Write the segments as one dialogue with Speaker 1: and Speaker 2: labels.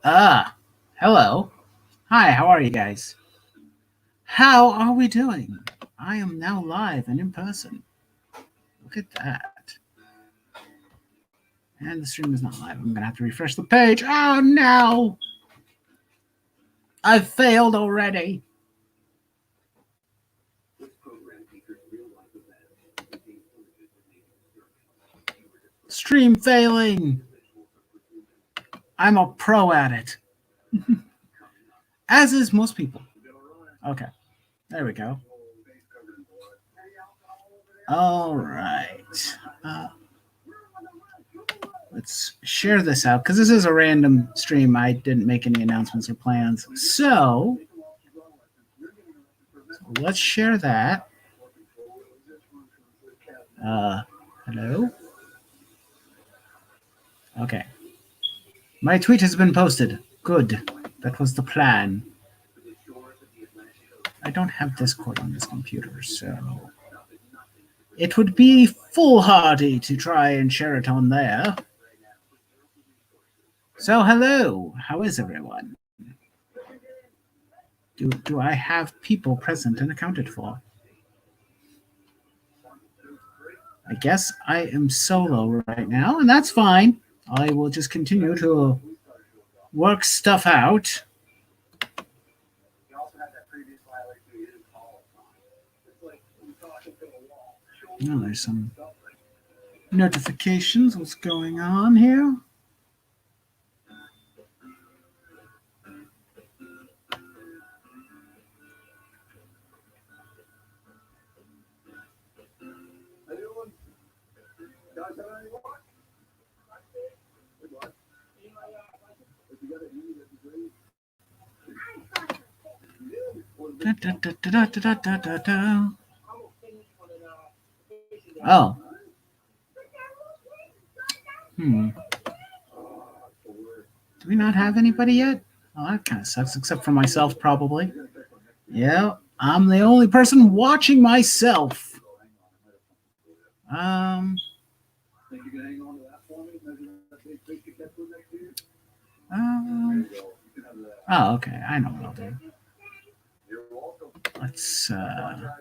Speaker 1: Hello. Hi, how are you guys? How are we doing? I am now live and in person. Look at that. And the stream is not live. I'm going to have to refresh the page. Oh, no. I failed already. Stream failing. I'm a pro at it. As is most people. Okay. There we go. All right. Let's share this out because this is a random stream. I didn't make any announcements or plans. So let's share that. Hello? Okay. My tweet has been posted. Good. That was the plan. I don't have Discord on this computer, so it would be foolhardy to try and share it on there. So, hello. How is everyone? Do I have people present and accounted for? I guess I am solo right now, and that's fine. I will just continue to work stuff out. Oh, there's some notifications. What's going on here? Oh. Do we not have anybody yet? Well, that kind of sucks, except for myself, probably. Yeah, I'm the only person watching myself. Oh, okay. I know what I'll do. Let's, we're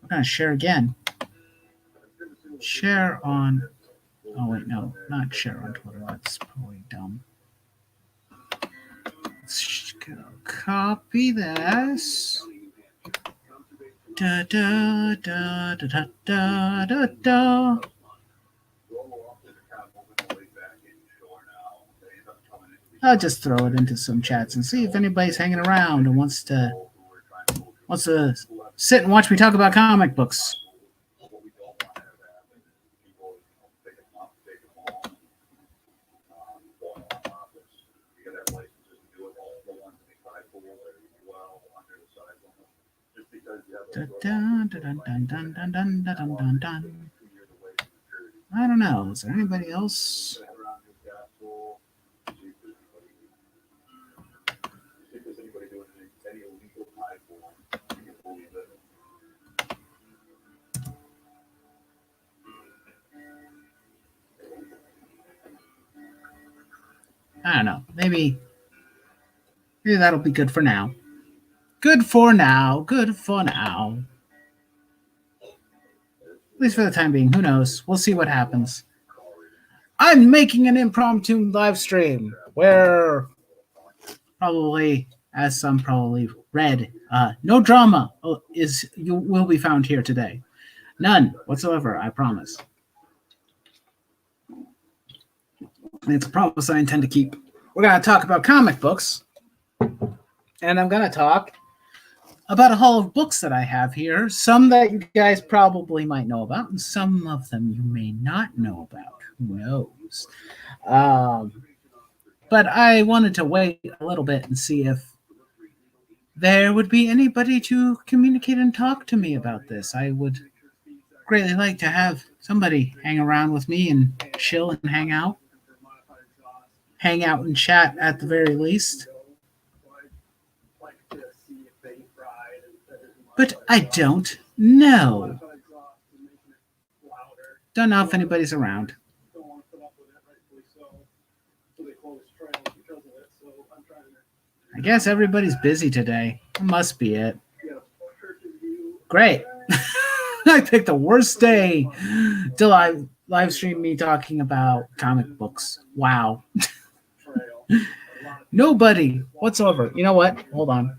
Speaker 1: going to share again. Share on, oh wait, no, not share on Twitter. That's probably dumb. Let's go copy this. Da da da da da da da da. I'll just throw it into some chats and see if anybody's hanging around and wants to sit and watch me talk about comic books. I don't know. Is there anybody else? I don't know. Maybe that'll be good for now. Good for now. Good for now. At least for the time being. Who knows? We'll see what happens. I'm making an impromptu live stream where probably, as some probably read, no drama will be found here today. None whatsoever, I promise. It's a promise I intend to keep. We're going to talk about comic books, and I'm going to talk about a haul of books that I have here, some that you guys probably might know about, and some of them you may not know about. Who knows? But I wanted to wait a little bit and see if there would be anybody to communicate and talk to me about this. I would greatly like to have somebody hang around with me and chill and hang out and chat at the very least. But I don't know. Don't know if anybody's around. I guess everybody's busy today. That must be it. Great. I picked the worst day to live stream me talking about comic books. Wow. Nobody whatsoever. You know what? Hold on.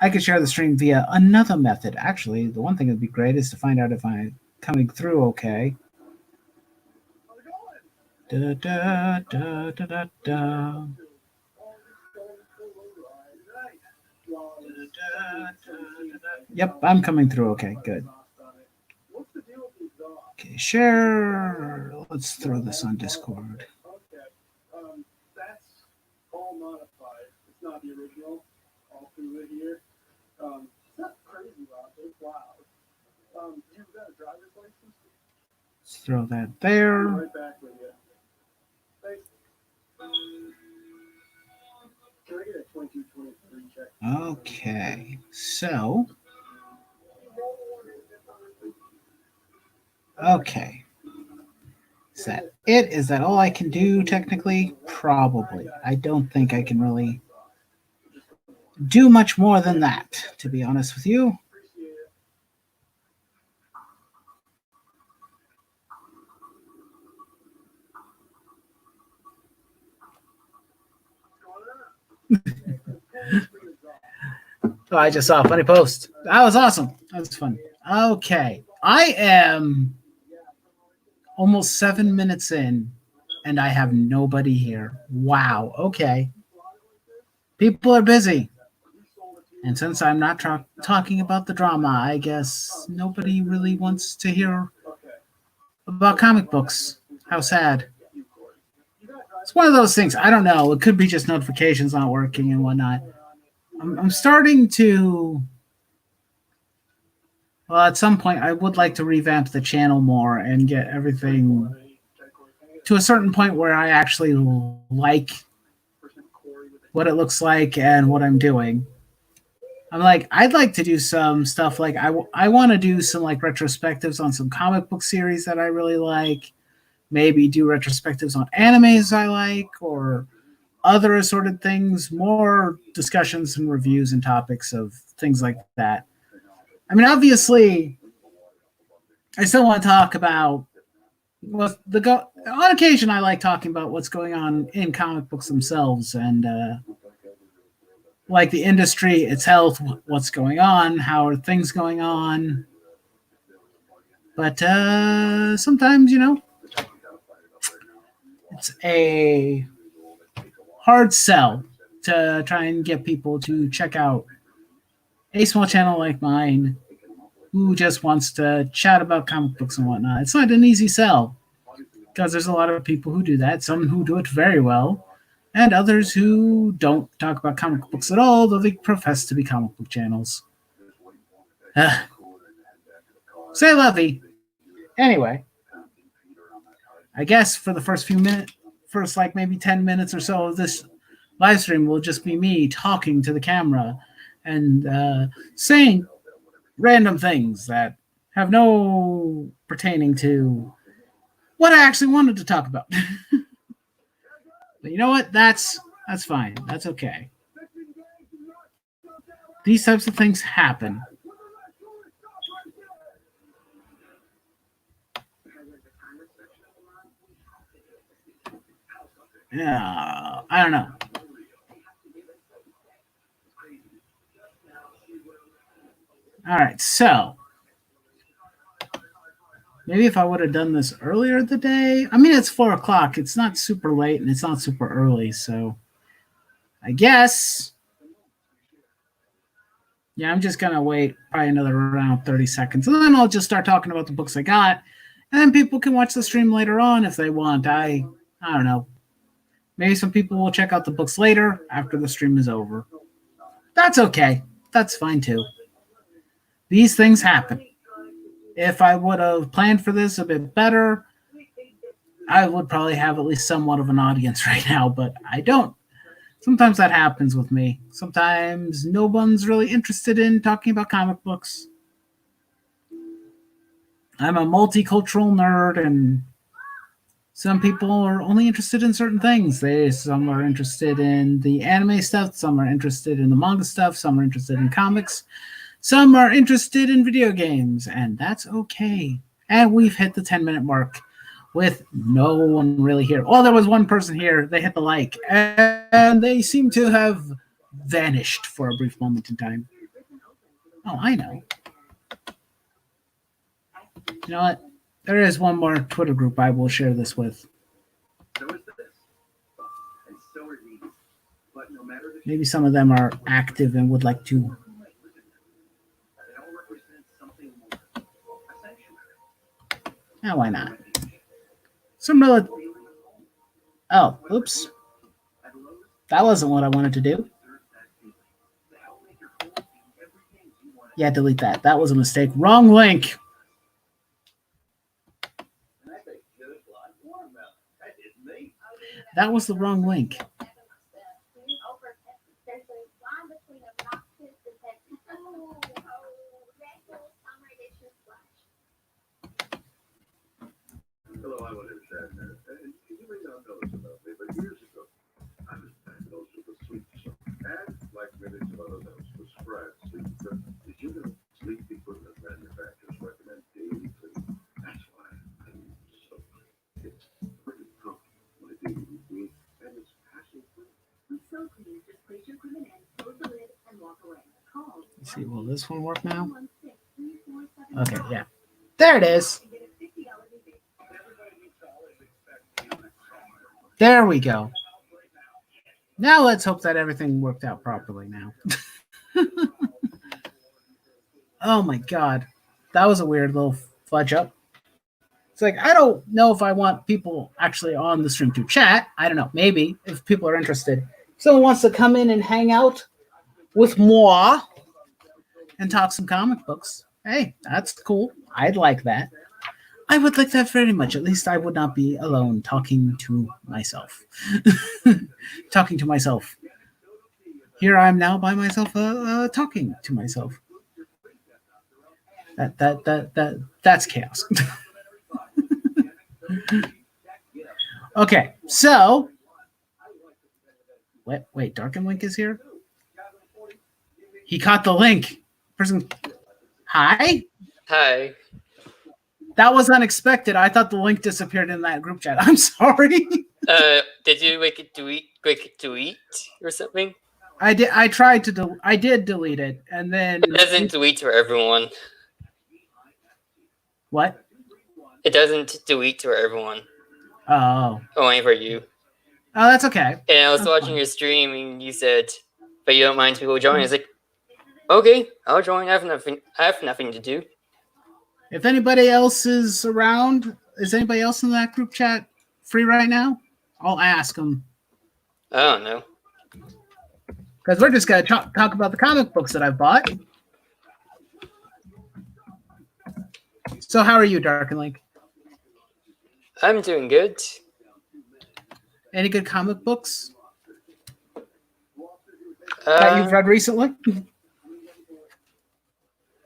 Speaker 1: I could share the stream via another method. Actually, the one thing that would be great is to find out if I'm coming through okay. Da, da, da, da, da, da. Yep, I'm coming through okay. Good. Okay, share. Let's throw this on Discord. Let's throw that there. Okay, so okay. Is that it? Is that all I can do technically? Probably. I don't think I can really do much more than that, to be honest with you. Oh, I just saw a funny post. That was awesome. That was fun. Okay. I am almost 7 minutes in, and I have nobody here. Wow. Okay. People are busy. And since I'm not talking about the drama, I guess nobody really wants to hear about comic books. How sad. It's one of those things. I don't know. It could be just notifications not working and whatnot. I'm starting to... Well, at some point, I would like to revamp the channel more and get everything to a certain point where I actually like what it looks like and what I'm doing. I'd like to do some stuff like I want to do some like retrospectives on some comic book series that I really like. Maybe do retrospectives on animes I like or other assorted things, more discussions and reviews and topics of things like that. I mean, obviously, I still want to talk about on occasion I like talking about what's going on in comic books themselves and like the industry, its health, what's going on, how are things going on. But sometimes, it's a hard sell to try and get people to check out a small channel like mine who just wants to chat about comic books and whatnot. It's not an easy sell because there's a lot of people who do that, some who do it very well, and others who don't talk about comic books at all, though they profess to be comic book channels. Say lovey. Anyway, I guess for the first like maybe 10 minutes or so of this live stream will just be me talking to the camera and saying random things that have no pertaining to what I actually wanted to talk about. But you know what? That's fine. That's okay. These types of things happen. Yeah, I don't know. All right, so maybe if I would have done this earlier the day. I mean, it's 4 o'clock. It's not super late and it's not super early. So I guess, yeah, I'm just going to wait probably another around 30 seconds. And then I'll just start talking about the books I got. And then people can watch the stream later on if they want. I don't know. Maybe some people will check out the books later after the stream is over. That's okay. That's fine too. These things happen. If I would have planned for this a bit better, I would probably have at least somewhat of an audience right now, but I don't. Sometimes that happens with me. Sometimes no one's really interested in talking about comic books. I'm a multicultural nerd, and Some people are only interested in certain things. Some are interested in the anime stuff. Some are interested in the manga stuff. Some are interested in comics. Some are interested in video games, and that's okay. And we've hit the 10-minute mark with no one really here. Oh, there was one person here. They hit the like, and they seem to have vanished for a brief moment in time. Oh, I know. You know what? There is one more Twitter group I will share this with. Maybe some of them are active and would like to. Now, why not? Oh, oops. That wasn't what I wanted to do. Yeah, delete that. That was a mistake. Wrong link. That was the wrong link.
Speaker 2: Hello, I want to chat. And you may not know this about me, but years ago, I was diagnosed with a sleep disorder. And like millions of other those prescribed sleep equipment, did you know sleep equipment manufacturers recommend daily cleaning? That's why I use so it's pretty comfortable when I do the routine, and it's hassle-free.
Speaker 3: With So Clean, just place your equipment in, close the lid, and walk away. Call.
Speaker 1: Let's see, will this one work now? Okay, yeah. There it is. There we go. Now let's hope that everything worked out properly now. Oh my god. That was a weird little fudge up. It's like, I don't know if I want people actually on the stream to chat. I don't know. Maybe if people are interested. If someone wants to come in and hang out with moi and talk some comic books. Hey, that's cool. I'd like that. I would like that very much. At least I would not be alone talking to myself. Talking to myself. Here I am now by myself, talking to myself. That's chaos. Okay, so wait, Darken Link is here. He caught the link. Person, hi.
Speaker 4: Hi.
Speaker 1: That was unexpected. I thought the link disappeared in that group chat. I'm sorry.
Speaker 4: Did you make it delete or something?
Speaker 1: I did. I tried to. I did delete it, and then
Speaker 4: It doesn't delete for everyone.
Speaker 1: What?
Speaker 4: It doesn't delete for everyone.
Speaker 1: Oh.
Speaker 4: Only for you.
Speaker 1: Oh, that's okay.
Speaker 4: And I was
Speaker 1: That's
Speaker 4: watching
Speaker 1: fine.
Speaker 4: your stream, and you said, "But you don't mind people joining." I was like, "Okay, I'll join. I have nothing to do."
Speaker 1: If anybody else is around, is anybody else in that group chat free right now? I'll ask them.
Speaker 4: I don't know.
Speaker 1: Because we're just going to talk about the comic books that I've bought. So how are you, Darken Link?
Speaker 4: I'm doing good.
Speaker 1: Any good comic books that you've read recently?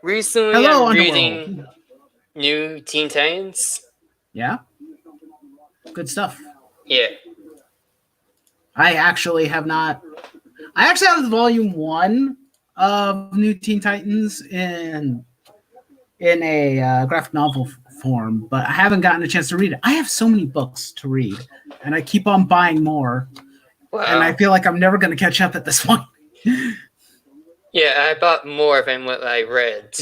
Speaker 4: Recently,
Speaker 1: Hello,
Speaker 4: I'm
Speaker 1: Underworld.
Speaker 4: reading New Teen Titans.
Speaker 1: Yeah? Good stuff.
Speaker 4: Yeah.
Speaker 1: I actually have not. I actually have volume 1 of New Teen Titans in a graphic novel form, but I haven't gotten a chance to read it. I have so many books to read, and I keep on buying more,
Speaker 4: Wow.
Speaker 1: and I feel like I'm never going to catch up at this point.
Speaker 4: Yeah, I bought more than what I read.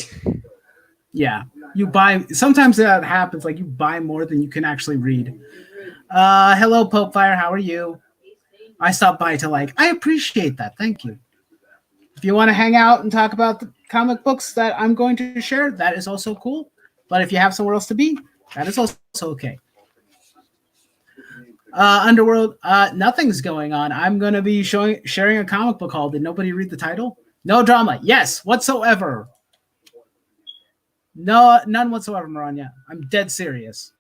Speaker 1: Yeah, you buy. Sometimes that happens. Like you buy more than you can actually read. Hello, Pope Fire. How are you? I stopped by to like. I appreciate that. Thank you. If you want to hang out and talk about the comic books that I'm going to share, that is also cool. But if you have somewhere else to be, that is also okay. Underworld, nothing's going on. I'm going to be sharing a comic book haul. Did nobody read the title? No drama. Yes, whatsoever. No, none whatsoever, Maranya. I'm dead serious.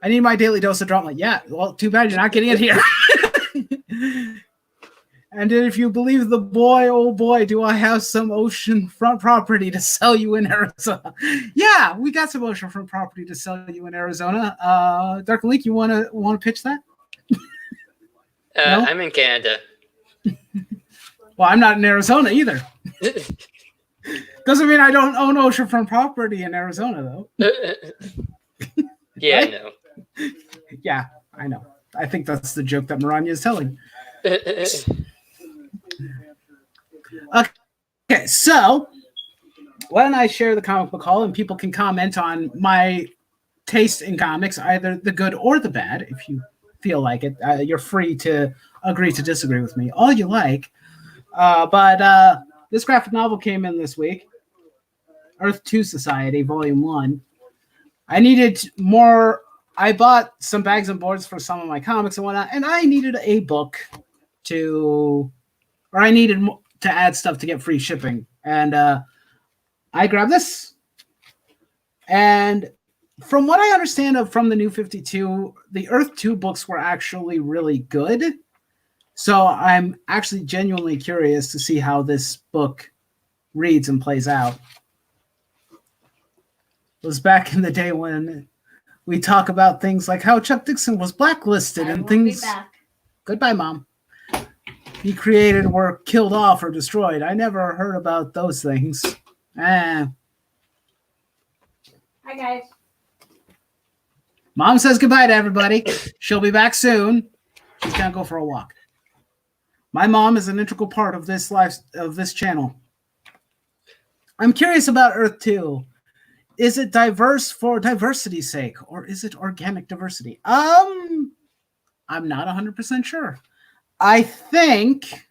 Speaker 1: I need my daily dose of drama. Yeah, well, too bad you're not getting it here. And if you believe the boy, oh boy, do I have some oceanfront property to sell you in Arizona. Yeah, we got some oceanfront property to sell you in Arizona. Dark Link, you wanna pitch that? No?
Speaker 4: I'm in Canada.
Speaker 1: Well, I'm not in Arizona either. Doesn't mean I don't own oceanfront property in Arizona, though.
Speaker 4: Yeah,
Speaker 1: Right?
Speaker 4: I know.
Speaker 1: Yeah, I know. I think that's the joke that Maranya is telling. Okay, so why don't I share the comic book haul and people can comment on my taste in comics, either the good or the bad, if you feel like it. You're free to agree to disagree with me, all you like. But this graphic novel came in this week, Earth 2 Society, Volume 1. I needed more. I bought some bags and boards for some of my comics and whatnot, and I needed a book to add stuff to get free shipping. And I grabbed this. And from what I understand from the New 52, the Earth 2 books were actually really good. So I'm actually genuinely curious to see how this book reads and plays out. It was back in the day when we talk about things like how Chuck Dixon was blacklisted and things. Goodbye, Mom. He created were killed off or destroyed. I never heard about those things.
Speaker 3: Hi, guys.
Speaker 1: Mom says goodbye to everybody. She'll be back soon. She's gonna go for a walk. My mom is an integral part of this channel. I'm curious about Earth 2. Is it diverse for diversity's sake, or is it organic diversity? I'm not 100% sure. I think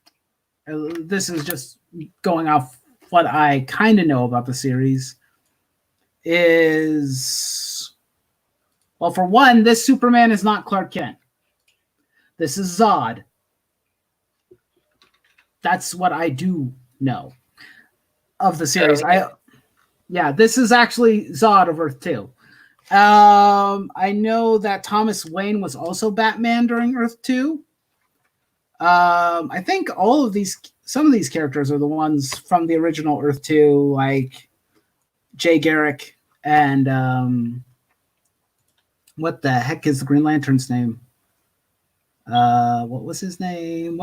Speaker 1: this is just going off what I kind of know about the series. Is, well, for one, this Superman is not Clark Kent. This is Zod. That's what I do know of the series. Yeah, this is actually Zod of Earth 2. I know that Thomas Wayne was also Batman during Earth 2. I think some of these characters are the ones from the original Earth 2, like Jay Garrick and what the heck is the Green Lantern's name? What was his name?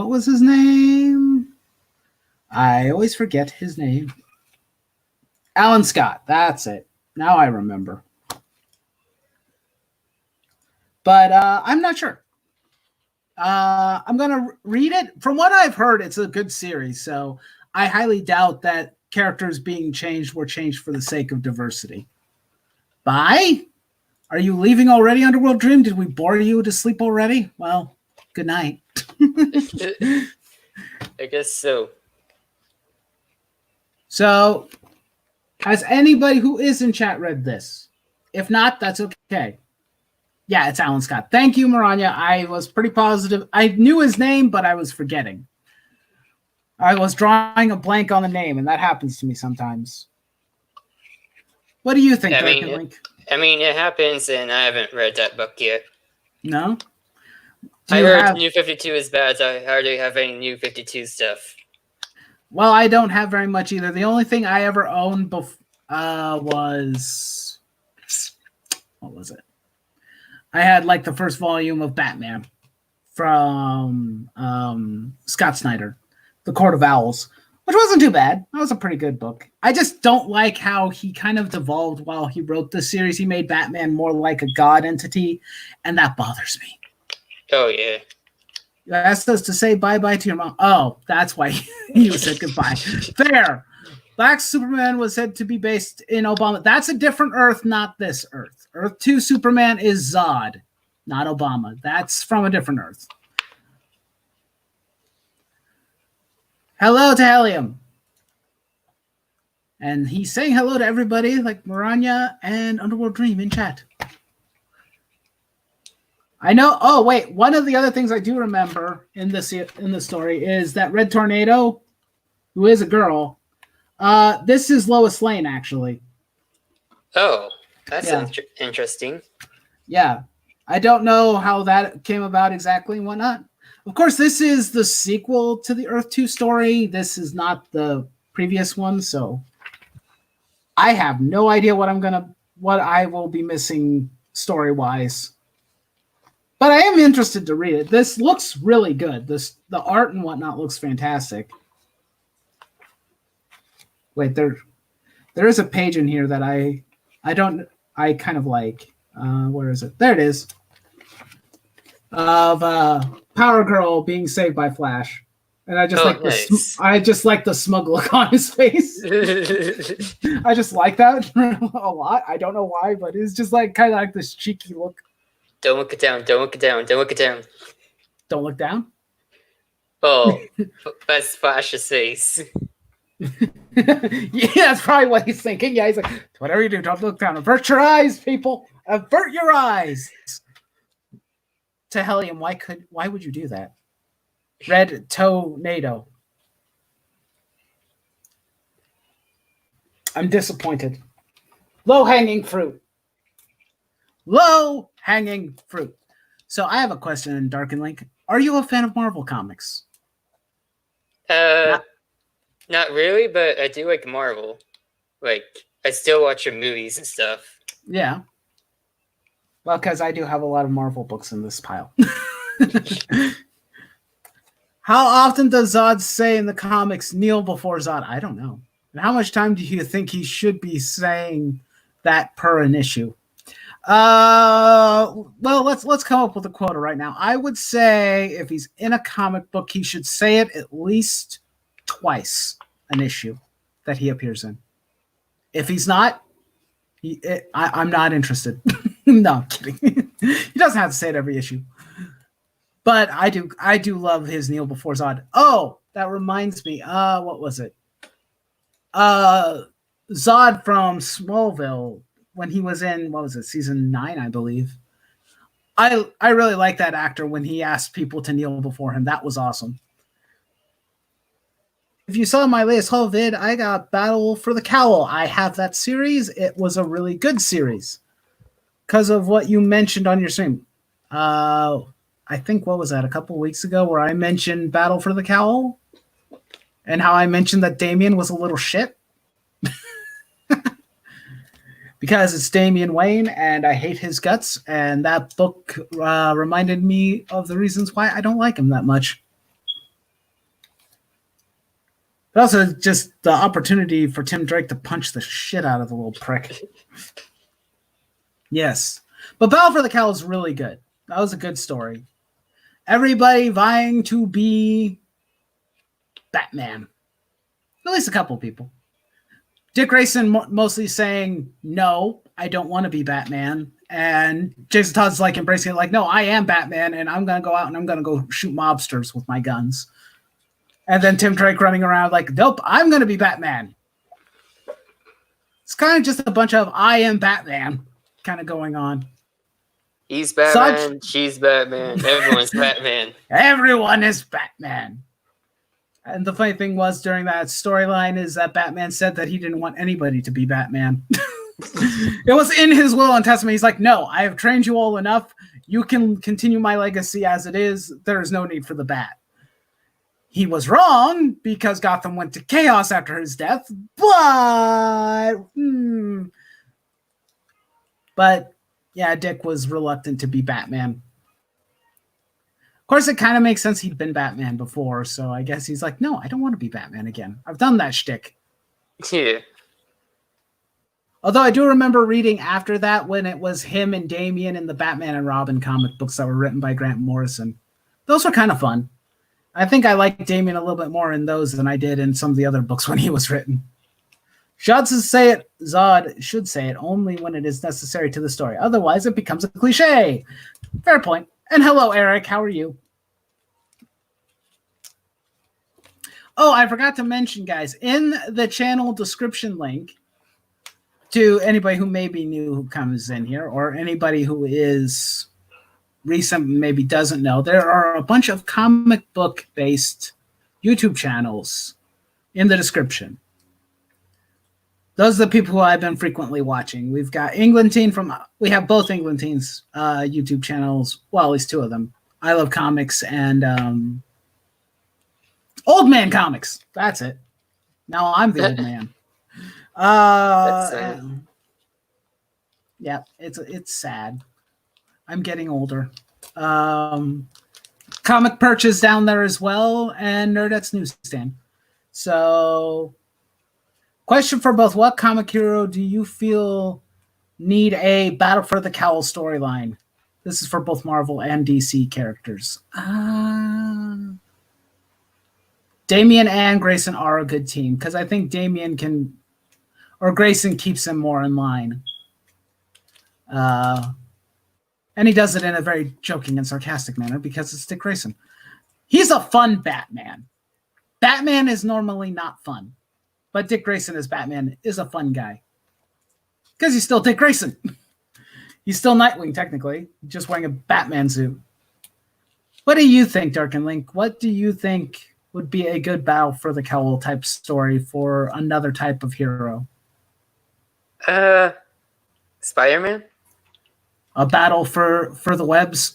Speaker 1: I always forget his name. Alan Scott, that's it. Now I remember. But I'm not sure. I'm going to read it. From what I've heard, it's a good series, so I highly doubt that characters being changed were changed for the sake of diversity. Bye? Are you leaving already, Underworld Dream? Did we bore you to sleep already? Well, good night.
Speaker 4: I guess so.
Speaker 1: So, has anybody who is in chat read this? If not, that's okay. Yeah, it's Alan Scott. Thank you, Maranya. I was pretty positive. I knew his name, but I was forgetting. I was drawing a blank on the name, and that happens to me sometimes. What do you think, Link?
Speaker 4: I mean, it happens, and I haven't read that book yet.
Speaker 1: No?
Speaker 4: I heard New 52 is bad, so I hardly have any New 52 stuff.
Speaker 1: Well, I don't have very much either. The only thing I ever owned was... What was it? I had like the first volume of Batman from Scott Snyder, The Court of Owls, which wasn't too bad. That was a pretty good book. I just don't like how he kind of devolved while he wrote this series. He made Batman more like a god entity, and that bothers me.
Speaker 4: Oh, yeah.
Speaker 1: You asked us to say bye-bye to your mom. Oh, that's why you said goodbye. Fair. Black Superman was said to be based in Obama. That's a different Earth, not this Earth. Earth 2 Superman is Zod, not Obama. That's from a different Earth. Hello to Helium. And he's saying hello to everybody like Maranya and Underworld Dream in chat. I know. Oh, wait. One of the other things I do remember in the story is that Red Tornado, who is a girl, this is Lois Lane, actually.
Speaker 4: Oh, that's interesting.
Speaker 1: Yeah. I don't know how that came about exactly and whatnot. Of course, this is the sequel to the Earth 2 story. This is not the previous one, so I have no idea what I will be missing story-wise. But I am interested to read it. This looks really good. The art and whatnot looks fantastic. Wait, there is a page in here that I kind of like. Where is it? There it is. Of Power Girl being saved by Flash, and I just like the smug look on his face. I just like that a lot. I don't know why, but it's just like kind of like this cheeky look.
Speaker 4: Don't look it down. Don't look it down. Don't look it down.
Speaker 1: Don't look down.
Speaker 4: Oh, that's Flash's face.
Speaker 1: Yeah, that's probably what he's thinking. Yeah, he's like, whatever you do, don't look down. Avert your eyes, people. Avert your eyes. To Hellium, why would you do that? Red Tornado. I'm disappointed. Low-hanging fruit. Low-hanging fruit. So I have a question, Dark and Link. Are you a fan of Marvel Comics?
Speaker 4: Not really, but I do like Marvel. Like, I still watch your movies and stuff.
Speaker 1: Yeah. Well, because I do have a lot of Marvel books in this pile. How often does Zod say in the comics, kneel before Zod? I don't know. And how much time do you think he should be saying that per an issue? Well, let's come up with a quota right now. I would say if he's in a comic book, he should say it at least twice an issue that he appears in. If he's not, I'm not interested. No, I'm kidding. He doesn't have to say it every issue. But I do love his kneel before Zod. Oh, that reminds me. What was it? Zod from Smallville, when he was in, what was it, season 9, I believe. I really like that actor when he asked people to kneel before him. That was awesome. If you saw my latest haul vid, I got Battle for the Cowl. I have that series. It was a really good series because of what you mentioned on your stream. I think, what was that, a couple weeks ago, where I mentioned Battle for the Cowl and how I mentioned that Damian was a little shit. Because it's Damian Wayne and I hate his guts, and that book reminded me of the reasons why I don't like him that much. But also just the opportunity for Tim Drake to punch the shit out of the little prick. Yes. But Battle for the Cowl is really good. That was a good story. Everybody vying to be Batman. At least a couple people. Dick Grayson mostly saying, no, I don't want to be Batman. And Jason Todd's like embracing it like, no, I am Batman, and I'm going to go out and I'm going to go shoot mobsters with my guns. And then Tim Drake running around like, nope, I'm going to be Batman. It's kind of just a bunch of I am Batman kind of going on.
Speaker 4: He's Batman, she's Batman, everyone's Batman.
Speaker 1: Everyone is Batman. And the funny thing was, during that storyline, is that Batman said that he didn't want anybody to be Batman. It was in his will and testament. He's like, no, I have trained you all enough. You can continue my legacy as it is. There is no need for the bat. He was wrong because Gotham went to chaos after his death. But yeah, Dick was reluctant to be Batman. Of course, it kind of makes sense. He'd been Batman before, so I guess he's like, no, I don't want to be Batman again. I've done that shtick.
Speaker 4: Yeah.
Speaker 1: Although I do remember reading after that when it was him and Damian in the Batman and Robin comic books that were written by Grant Morrison. Those were kind of fun. I think I liked Damian a little bit more in those than I did in some of the other books when he was written. Zod should say it only when it is necessary to the story. Otherwise, it becomes a cliche. Fair point. And hello, Eric. How are you? Oh, I forgot to mention, guys, in the channel description link, to anybody who may be new who comes in here, or anybody who is recent maybe doesn't know, there are a bunch of comic book-based YouTube channels in the description. Those are the people who I've been frequently watching. We've got England Teen we have both England Teens YouTube channels, well, at least two of them. I Love Comics and Old Man Comics. That's it. Now I'm the old man.
Speaker 4: That's sad.
Speaker 1: Yeah, it's sad. I'm getting older. Comic Purchase down there as well, and Nerdette's newsstand. So, question for both: what comic hero do you feel need a Battle for the Cowl storyline? This is for both Marvel and DC characters. Damian and Grayson are a good team because I think Damian can, or Grayson keeps him more in line. And he does it in a very joking and sarcastic manner because it's Dick Grayson. He's a fun Batman. Batman is normally not fun, but Dick Grayson as Batman is a fun guy because he's still Dick Grayson. He's still Nightwing, technically, just wearing a Batman suit. What do you think, Dark and Link? What do you think would be a good Battle for the Cowl type story for another type of hero?
Speaker 4: Spider-Man?
Speaker 1: A battle for the webs?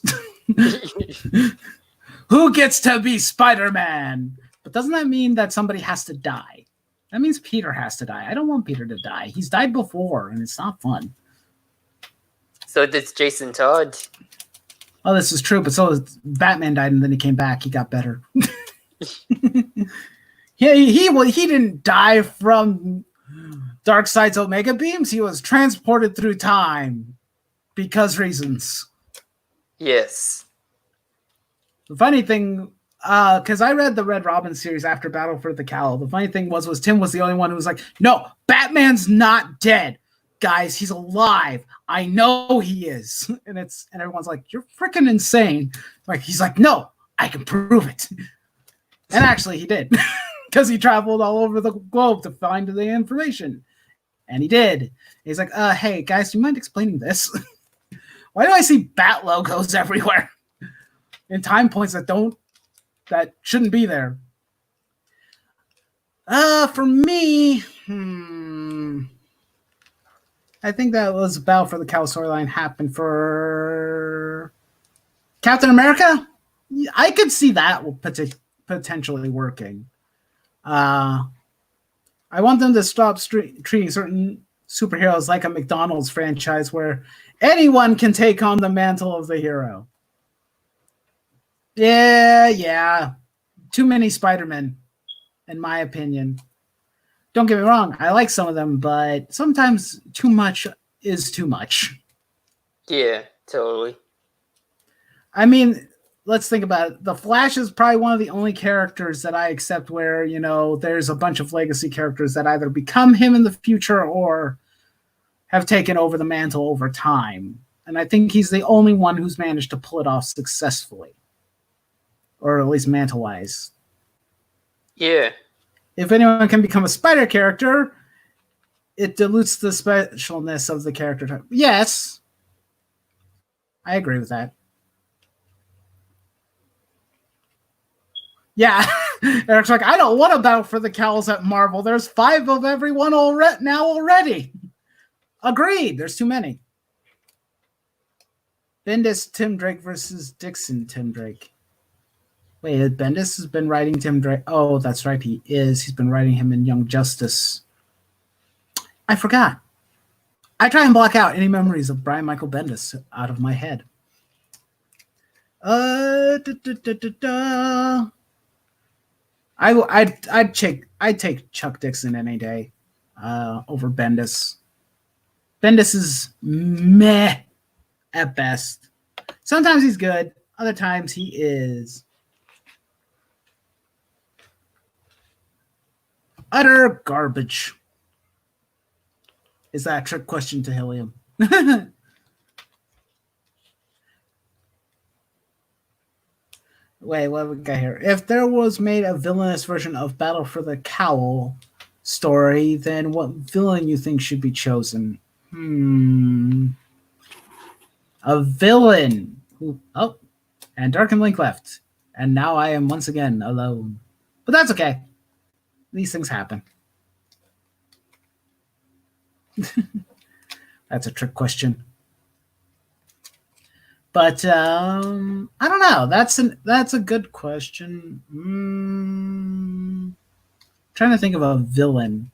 Speaker 1: Who gets to be Spider-Man? But doesn't that mean that somebody has to die? That means Peter has to die. I don't want Peter to die. He's died before, and it's not fun.
Speaker 4: So that's Jason Todd.
Speaker 1: Oh, this is true, but so Batman died, and then he came back. He got better. He didn't die from Darkseid's Omega beams. He was transported through time because reasons.
Speaker 4: Yes.
Speaker 1: The funny thing, because I read the Red Robin series after Battle for the Cowl. The funny thing was Tim was the only one who was like, "No, Batman's not dead, guys. He's alive. I know he is." And everyone's like, "You're freaking insane!" Like he's like, "No, I can prove it." And actually, he did, because he traveled all over the globe to find the information, and he did. He's like, "Hey guys, do you mind explaining this? Why do I see bat logos everywhere in time points that shouldn't be there?" For me, I think that was Battle for the Cowl storyline happened for Captain America. I could see that potentially working. I want them to stop treating certain superheroes like a McDonald's franchise where anyone can take on the mantle of the hero. Yeah. Too many Spider-Men, in my opinion. Don't get me wrong, I like some of them, but sometimes too much is too much.
Speaker 4: Yeah, totally.
Speaker 1: I mean, let's think about it. The Flash is probably one of the only characters that I accept where, there's a bunch of legacy characters that either become him in the future or have taken over the mantle over time. And I think he's the only one who's managed to pull it off successfully. Or at least mantle-wise.
Speaker 4: Yeah.
Speaker 1: If anyone can become a Spider character, it dilutes the specialness of the character type. Yes. I agree with that. Yeah. Eric's like, I don't want to battle for the Cowls at Marvel. There's 5 of everyone already. Agreed. There's too many. Bendis, Tim Drake versus Dixon, Tim Drake. Wait, Bendis has been writing Tim Drake. Oh, that's right. He is. He's been writing him in Young Justice. I forgot. I try and block out any memories of Brian Michael Bendis out of my head. I'd take Chuck Dixon any day over Bendis. Bendis is meh at best. Sometimes he's good. Other times he is utter garbage. Is that a trick question to Helium? Wait, what we got here? If there was made a villainous version of Battle for the Cowl story, then what villain you think should be chosen? A villain. Oh, and Dark and Link left. And now I am once again alone. But that's okay. These things happen. That's a trick question. But I don't know. That's a good question. Trying to think of a villain.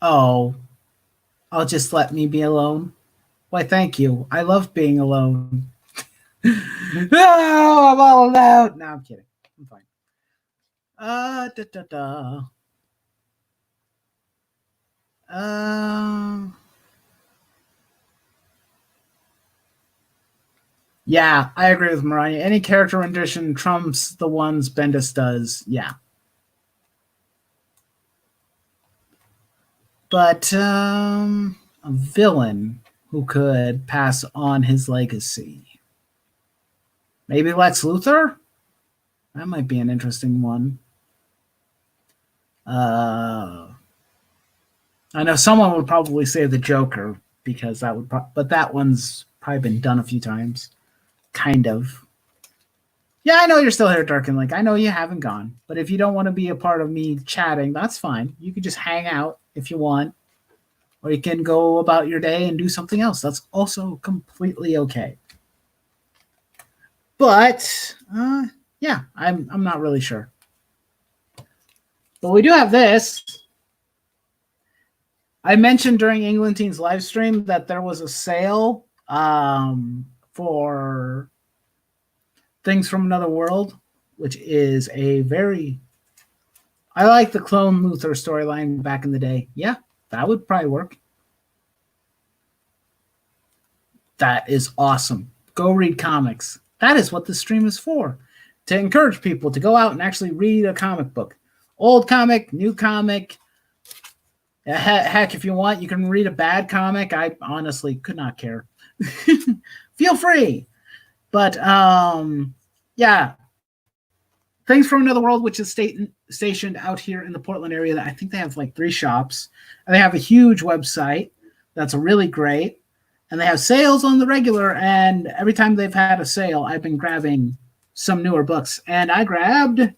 Speaker 1: Oh, I'll just let me be alone. Why, thank you. I love being alone. No, I'm all alone. No, I'm kidding. I'm fine. Da da da. Yeah, I agree with Mariah. Any character rendition trumps the ones Bendis does. Yeah. But a villain who could pass on his legacy. Maybe Lex Luthor? That might be an interesting one. I know someone would probably say the Joker because that would, but that one's probably been done a few times. Kind of. Yeah, I know you're still here, Dark and Link. I know you haven't gone. But if you don't want to be a part of me chatting, that's fine. You can just hang out if you want. Or you can go about your day and do something else. That's also completely okay. But, yeah, I'm not really sure. But we do have this. I mentioned during England Teens live stream that there was a sale for Things from Another World, which is a very... I like the Clone Luthor storyline back in the day. Yeah, that would probably work. That is awesome. Go read comics. That is what the stream is for. To encourage people to go out and actually read a comic book. Old comic, new comic. Heck, if you want, you can read a bad comic. I honestly could not care. Feel free. But, yeah. Things from Another World, which is stationed out here in the Portland area. I think they have like 3 shops. And they have a huge website that's really great. And they have sales on the regular. And every time they've had a sale, I've been grabbing some newer books. And I grabbed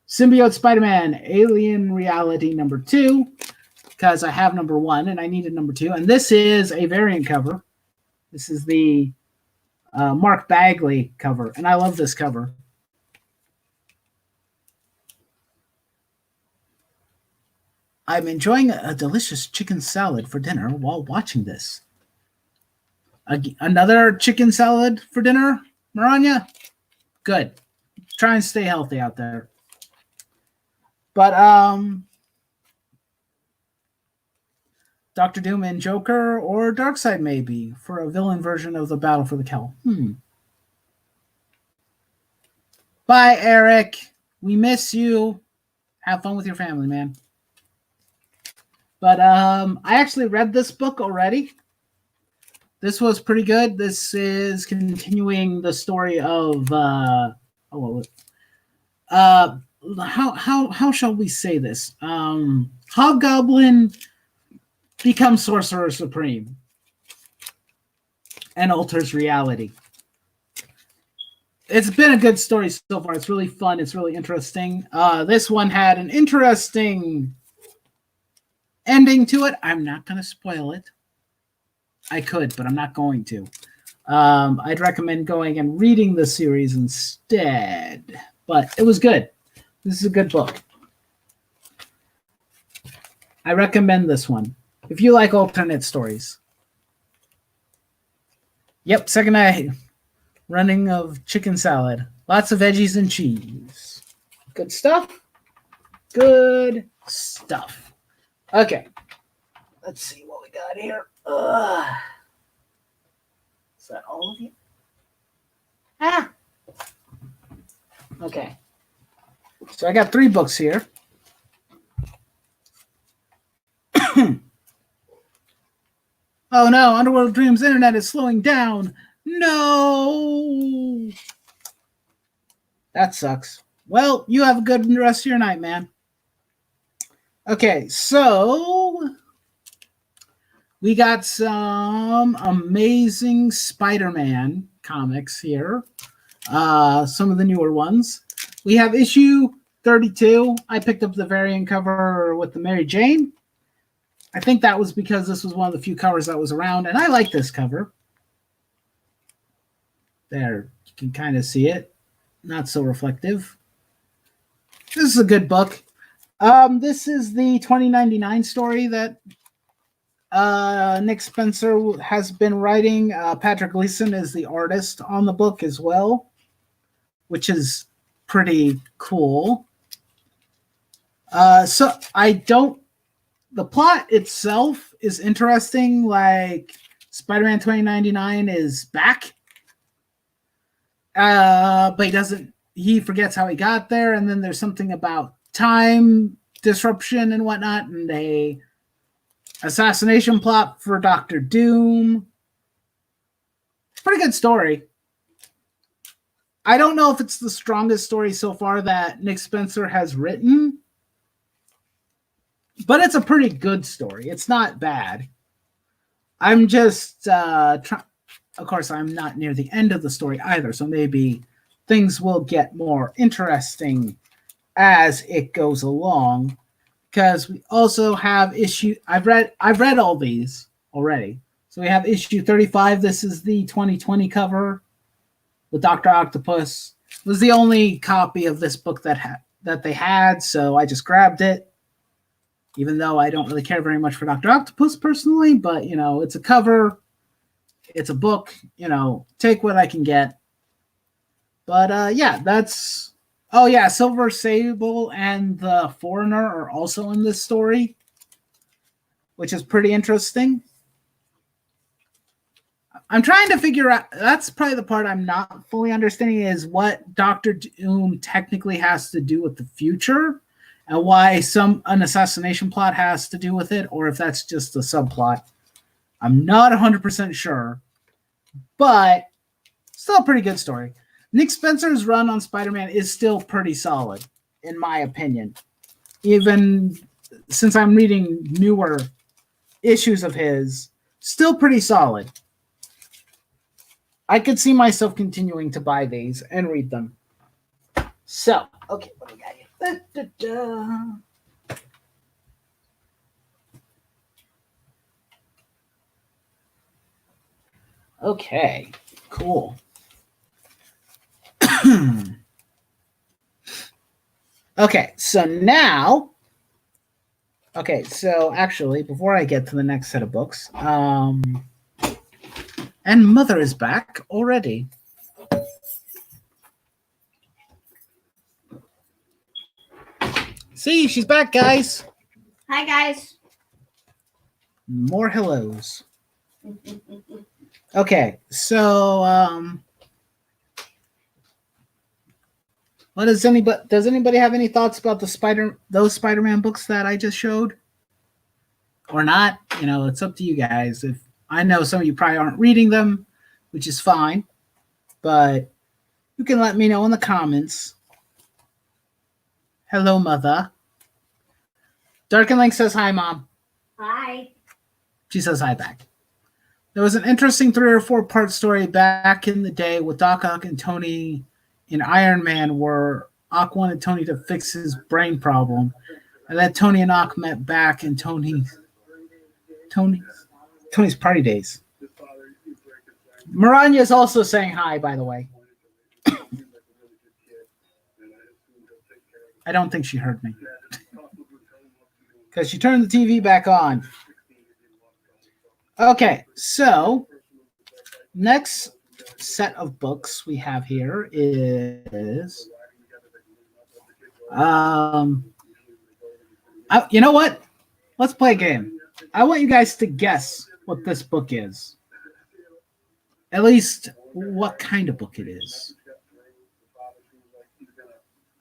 Speaker 1: Symbiote Spider-Man Alien Reality number 2 because I have number 1 and I needed number 2. And this is a variant cover. This is the Mark Bagley cover. And I love this cover. I'm enjoying a delicious chicken salad for dinner while watching this. Another chicken salad for dinner, Maranya? Good. Try and stay healthy out there. But Doctor Doom and Joker or Darkseid maybe for a villain version of the Battle for the Kell. Bye, Eric. We miss you. Have fun with your family, man. But I actually read this book already. This was pretty good. This is continuing the story of how shall we say this? Hobgoblin becomes Sorcerer Supreme and alters reality. It's been a good story so far. It's really fun. It's really interesting. This one had an interesting ending to it. I'm not going to spoil it. I could, but I'm not going to. I'd recommend going and reading the series instead. But it was good. This is a good book. I recommend this one. If you like alternate stories. Yep, second night. Running of chicken salad. Lots of veggies and cheese. Good stuff. Good stuff. Okay. Let's see what we got here. Is that all of you? Okay. So I got 3 books here. Oh no, Underworld Dreams Internet is slowing down. No. That sucks. Well, you have a good rest of your night, man. Okay, so we got some amazing Spider-Man comics here. Some of the newer ones. We have issue 32. I picked up the variant cover with the Mary Jane. I think that was because this was one of the few covers that was around, and I like this cover. There, you can kind of see it. Not so reflective. This is a good book. This is the 2099 story that Nick Spencer has been writing. Patrick Gleason is the artist on the book as well, which is pretty cool. So the plot itself is interesting. Like, Spider-Man 2099 is back. But he forgets how he got there, and then there's something about time disruption and whatnot, and a assassination plot for Doctor Doom. Pretty good story. I don't know if it's the strongest story so far that Nick Spencer has written, but it's a pretty good story. It's not bad. I'm just of course, I'm not near the end of the story either, so maybe things will get more interesting as it goes along. Because we also have issue. I've read all these already. So we have issue 35. This is the 2020 cover with Dr. Octopus. It was the only copy of this book that they had, so I just grabbed it. Even though I don't really care very much for Dr. Octopus personally, but it's a cover. It's a book, take what I can get. But yeah, that's... Oh yeah, Silver Sable and the Foreigner are also in this story, which is pretty interesting. I'm trying to figure out... That's probably the part I'm not fully understanding, is what Doctor Doom technically has to do with the future, and why an assassination plot has to do with it, or if that's just a subplot. I'm not 100% sure, but still a pretty good story. Nick Spencer's run on Spider-Man is still pretty solid, in my opinion. Even since I'm reading newer issues of his, still pretty solid. I could see myself continuing to buy these and read them. So, okay, what do we got here? Okay, cool. Okay, so now... Okay, so actually, before I get to the next set of books... and Mother is back already. See, she's back, guys.
Speaker 5: Hi, guys.
Speaker 1: More hellos. Okay, so what does anybody have any thoughts about those Spider-Man books that I just showed? Or not? It's up to you guys. If I know some of you probably aren't reading them, which is fine, but you can let me know in the comments. Hello, Mother. Dark and Link says hi, Mom.
Speaker 5: Hi.
Speaker 1: She says hi back. There was an interesting 3 or 4 part story back in the day with Doc Ock and Tony in Iron Man, where Ock wanted Tony to fix his brain problem, and then Tony and Ock met back in Tony's party days. Maranya is also saying hi, by the way. I don't think she heard me. Because she turned the TV back on. Okay, so next set of books we have here is... you know what? Let's play a game. I want you guys to guess what this book is. At least what kind of book it is.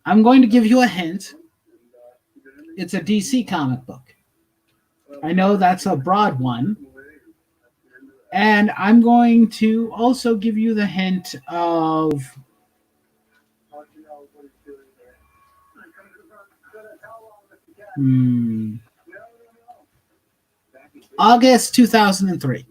Speaker 1: I'm going to give you a hint. It's a DC comic book. I know that's a broad one. And I'm going to also give you the hint of... August 2003.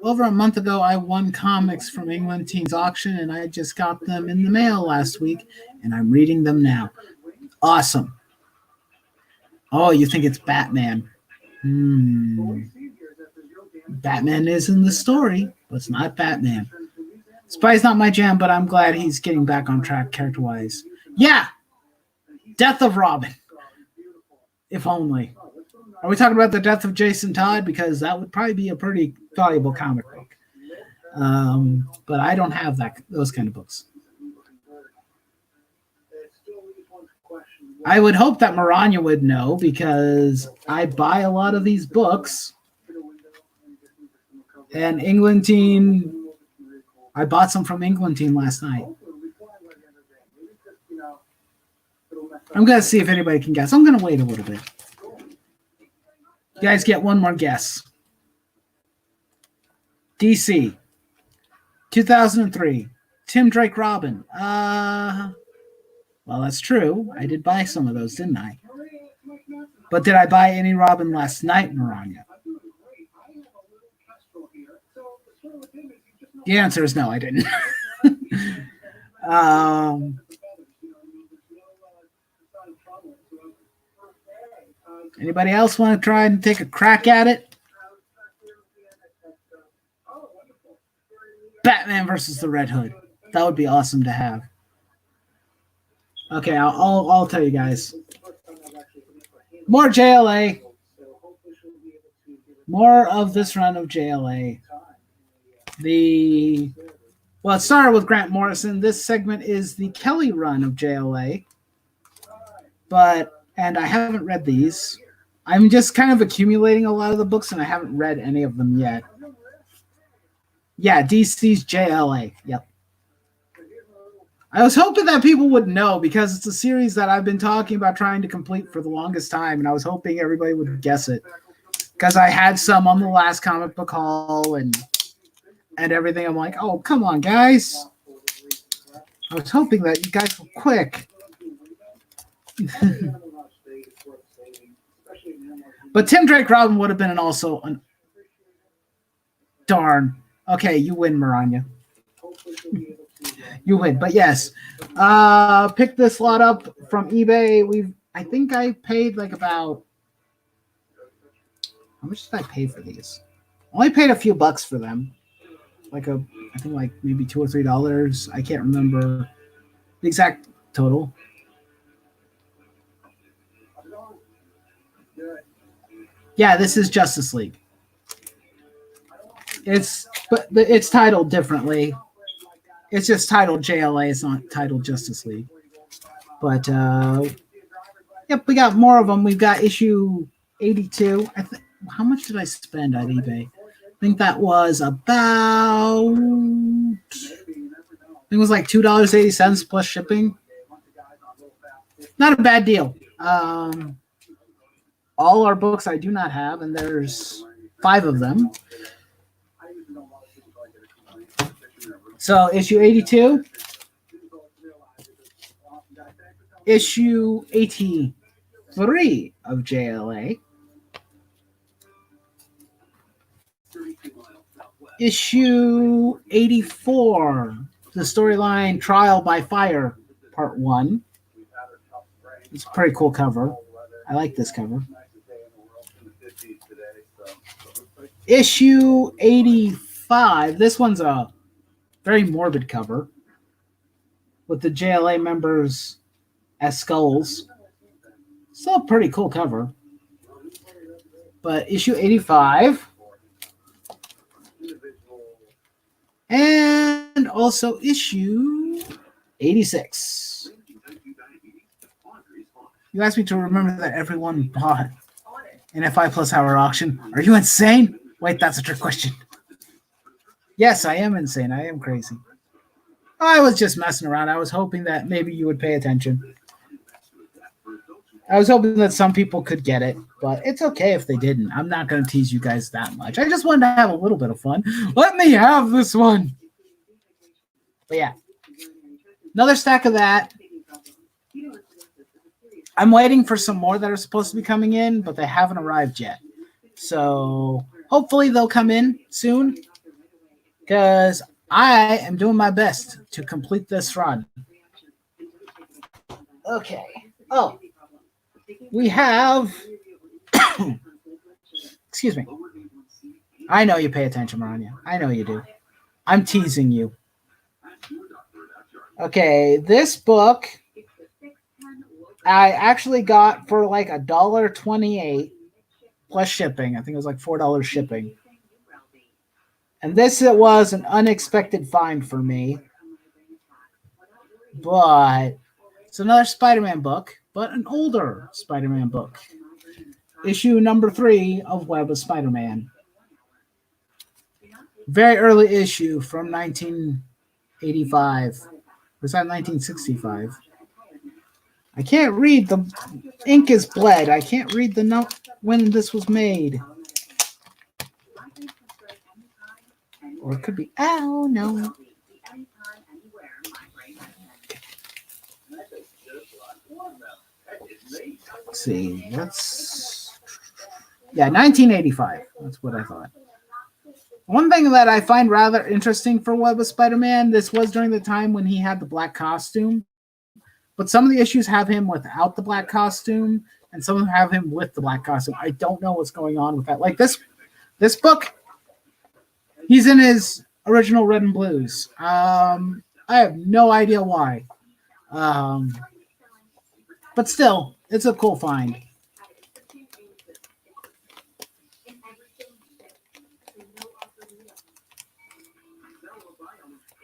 Speaker 1: over a month ago, I won comics from England Teens Auction, and I just got them in the mail last week, and I'm reading them now. Awesome. Oh, you think it's Batman? Batman is in the story, but it's not Batman. Spy's not my jam, but I'm glad he's getting back on track character-wise. Yeah! Death of Robin. If only. Are we talking about the death of Jason Todd? Because that would probably be a pretty valuable comic book. But I don't have those kind of books. I would hope that Maranya would know, because I buy a lot of these books. And England Teen, I bought some from England Teen last night. I'm going to see if anybody can guess. I'm going to wait a little bit. You guys get one more guess. DC. 2003. Tim Drake Robin. Well, that's true. I did buy some of those, didn't I? But did I buy any Robin last night, Maranya? The answer is no, I didn't. Anybody else want to try and take a crack at it? Batman versus the Red Hood. That would be awesome to have. Okay, I'll tell you guys. More JLA. More of this run of JLA. Well, it started with Grant Morrison. This segment is the Kelly run of JLA. And I haven't read these. I'm just kind of accumulating a lot of the books, and I haven't read any of them yet. Yeah, DC's JLA. Yep. I was hoping that people would know, because it's a series that I've been talking about trying to complete for the longest time, and I was hoping everybody would guess it. Because I had some on the last comic book haul and everything. I'm like, oh, come on, guys. I was hoping that you guys were quick. But Tim Drake Robin would have been darn. Okay, you win, Maranya. You win. But yes, pick this lot up from eBay. I think I paid like about, how much did I pay for these? I only paid a few bucks for them. I think like maybe $2 or $3. I can't remember the exact total. Yeah, this is Justice League. But it's titled differently. It's just titled JLA. It's not titled Justice League. But yep, we got more of them. We've got issue 82. How much did I spend at eBay? I think that was about, it was like $2.80 plus shipping. Not a bad deal. All our books I do not have, and there's 5 of them. So issue 82, issue 83 of JLA, issue 84, the storyline Trial by Fire, Part 1. It's a pretty cool cover. I like this cover. Issue 85. This one's a very morbid cover with the JLA members as skulls. Still a pretty cool cover. But issue 85. And also issue 86. You asked me to remember that everyone bought an FI Plus Hour auction. Are you insane? Wait, that's a trick question. Yes, I am insane. I am crazy. I was just messing around. I was hoping that maybe you would pay attention. I was hoping that some people could get it, but it's okay if they didn't. I'm not going to tease you guys that much. I just wanted to have a little bit of fun. Let me have this one. But yeah, another stack of that. I'm waiting for some more that are supposed to be coming in, but they haven't arrived yet. So hopefully they'll come in soon. because I am doing my best to complete this run. Okay. Oh, we have. Excuse me. I know you pay attention, Maranya. I know you do. I'm teasing you. Okay, this book I actually got for like $1.28 plus shipping. I think it was like $4 shipping. And this it was an unexpected find for me. But it's another Spider-Man book, but an older Spider-Man book. Issue number 3 of Web of Spider-Man. Very early issue from 1985. Was that 1965? I can't read. The ink is bled. I can't read the note when this was made. Or it could be. Oh, no. Let's see. Yeah, 1985. That's what I thought. One thing that I find rather interesting for Web of Spider-Man, this was during the time when he had the black costume. But some of the issues have him without the black costume, and some of them have him with the black costume. I don't know what's going on with that. Like this book, he's in his original red and blues. I have no idea why. But still, it's a cool find.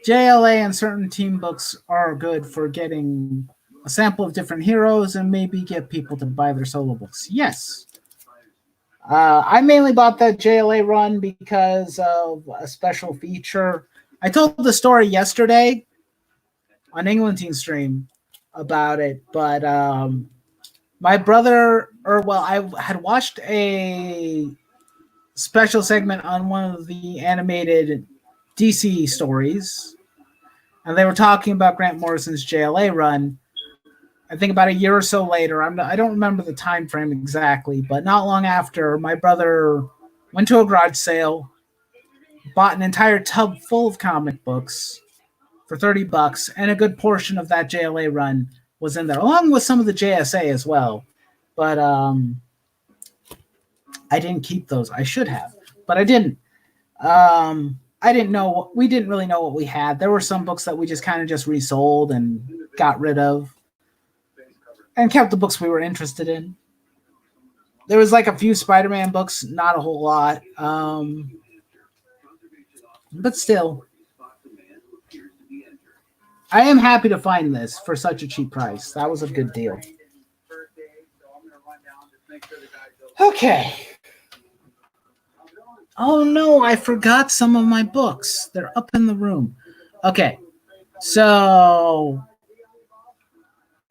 Speaker 1: JLA and certain team books are good for getting a sample of different heroes and maybe get people to buy their solo books. Yes. I mainly bought that JLA run because of a special feature. I told the story yesterday on England Team Stream about it, but my brother, I had watched a special segment on one of the animated DC stories, and they were talking about Grant Morrison's JLA run. I think about a year or so later. I don't remember the time frame exactly, but not long after, my brother went to a garage sale, bought an entire tub full of comic books for $30, and a good portion of that JLA run was in there, along with some of the JSA as well. But I didn't keep those. I should have, but I didn't. I didn't know. We didn't really know what we had. There were some books that we just kind of just resold and got rid of, and kept the books we were interested in. There was like a few Spider-Man books, not a whole lot, but still, I am happy to find this for such a cheap price. That was a good deal. Okay. Oh no, I forgot some of my books. They're up in the room. Okay. So,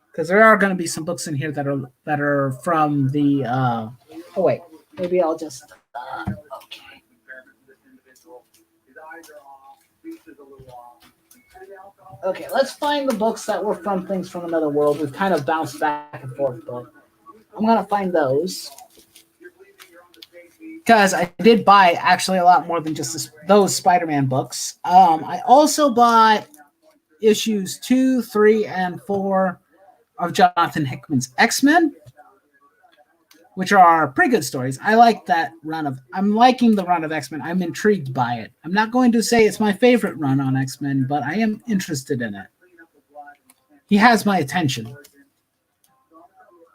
Speaker 1: because there are going to be some books in here that are from the oh wait, maybe I'll just okay. Okay, let's find the books that were from Things from Another World. We've kind of bounced back and forth, but I'm going to find those. Because I did buy actually a lot more than just those Spider-Man books. I also bought issues 2, 3, and 4 of Jonathan Hickman's X-Men, which are pretty good stories. I like that run I'm liking the run of X-Men. I'm intrigued by it. I'm not going to say it's my favorite run on X-Men, but I am interested in it. He has my attention.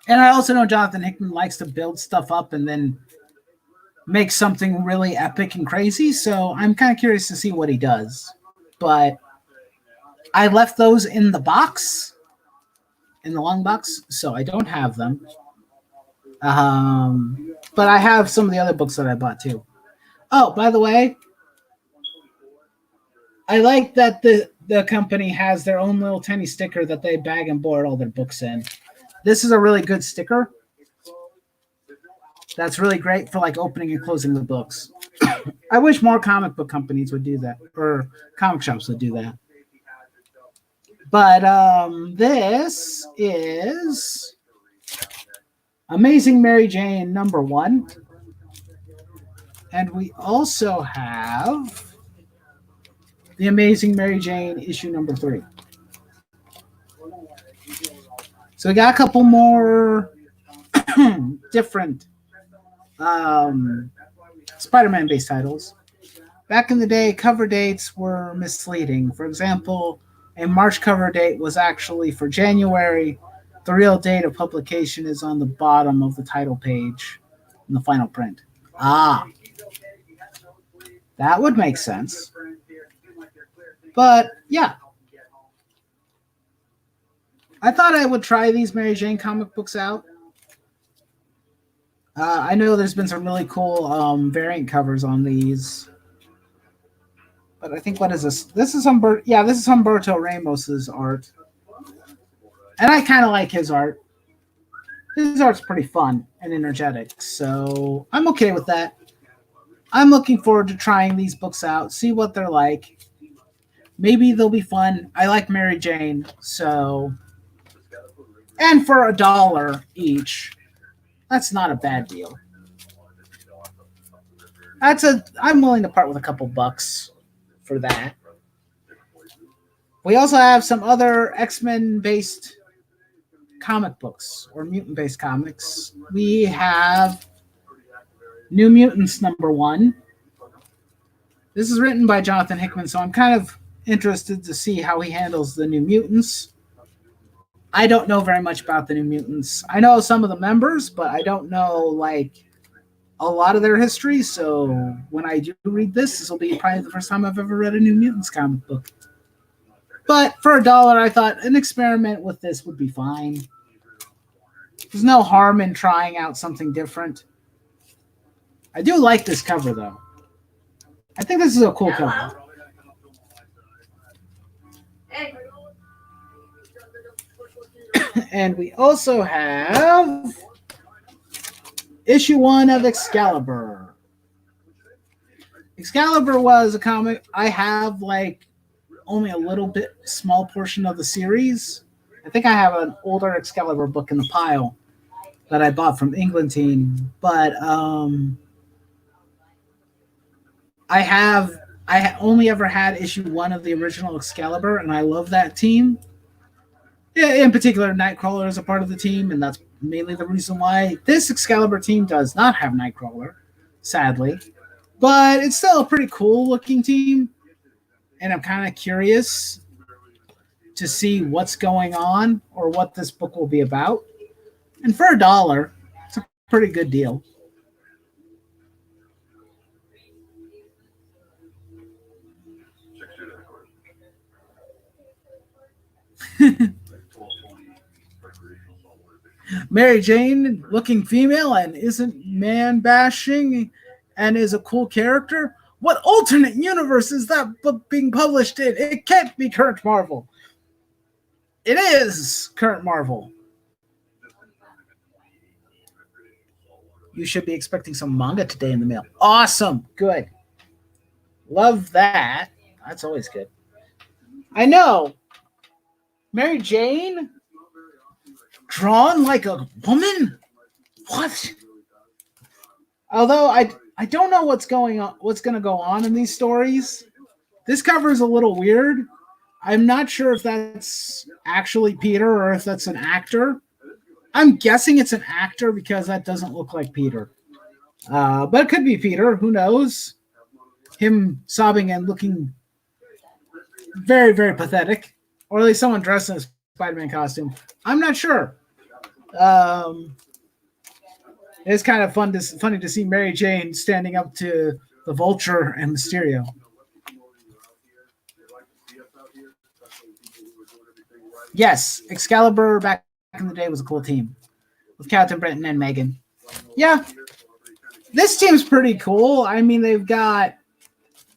Speaker 1: And I also know Jonathan Hickman likes to build stuff up and then make something really epic and crazy, so I'm kind of curious to see what he does. But I left those in the box, in the long box, so I don't have them. But I have some of the other books that I bought too. Oh, by the way, I like that the company has their own little tiny sticker that they bag and board all their books in. This is a really good sticker. That's really great for like opening and closing the books. I wish more comic book companies would do that, or comic shops would do that. But this is Amazing Mary Jane #1. And we also have The Amazing Mary Jane, issue number 3. So we got a couple more different Spider-Man based titles. Back in the day, cover dates were misleading. For example, a March cover date was actually for January. The real date of publication is on the bottom of the title page in the final print. Ah, that would make sense. But yeah, I thought I would try these Mary Jane comic books out. I know there's been some really cool variant covers on these. But I think, what is this? This is Humberto Ramos's art. And I kind of like his art. His art's pretty fun and energetic, so I'm okay with that. I'm looking forward to trying these books out, see what they're like. Maybe they'll be fun. I like Mary Jane, so... And for $1 each, that's not a bad deal. I'm willing to part with a couple bucks for that. We also have some other X-Men based comic books or mutant based comics. We have New Mutants #1. This is written by Jonathan Hickman, so I'm kind of interested to see how he handles the New Mutants. I don't know very much about the New Mutants. I know some of the members, but I don't know like a lot of their history. So when I do read this will be probably the first time I've ever read a New Mutants comic book. But for $1, I thought an experiment with this would be fine. There's no harm in trying out something different. I do like this cover, though. I think this is a cool cover. And we also have issue 1 of Excalibur. Excalibur was a comic I have like only a little bit small portion of the series. I think I have an older Excalibur book in the pile that I bought from England Team, but I only ever had issue 1 of the original Excalibur, and I love that team. In particular, Nightcrawler is a part of the team, and that's mainly the reason why this Excalibur team does not have Nightcrawler, sadly. But it's still a pretty cool looking team, and I'm kind of curious to see what's going on or what this book will be about. And for $1, it's a pretty good deal. Mary Jane, looking female and isn't man bashing and is a cool character. What alternate universe is that book being published in? It can't be current Marvel. It is current Marvel. You should be expecting some manga today in the mail. Awesome. Good. Love that. That's always good. I know. Mary Jane? Drawn like a woman? What? Although I don't know what's going to go on in these stories. This cover is a little weird. I'm not sure if that's actually Peter or if that's an actor. I'm guessing it's an actor because that doesn't look like Peter. But it could be Peter. Who knows? Him sobbing and looking very, very pathetic. Or at least someone dressed in a Spider-Man costume. I'm not sure. It's kind of funny to see Mary Jane standing up to the Vulture and Mysterio. Yes, Excalibur back in the day was a cool team with Captain Britain and Megan. Yeah, this team's pretty cool. I mean, they've got,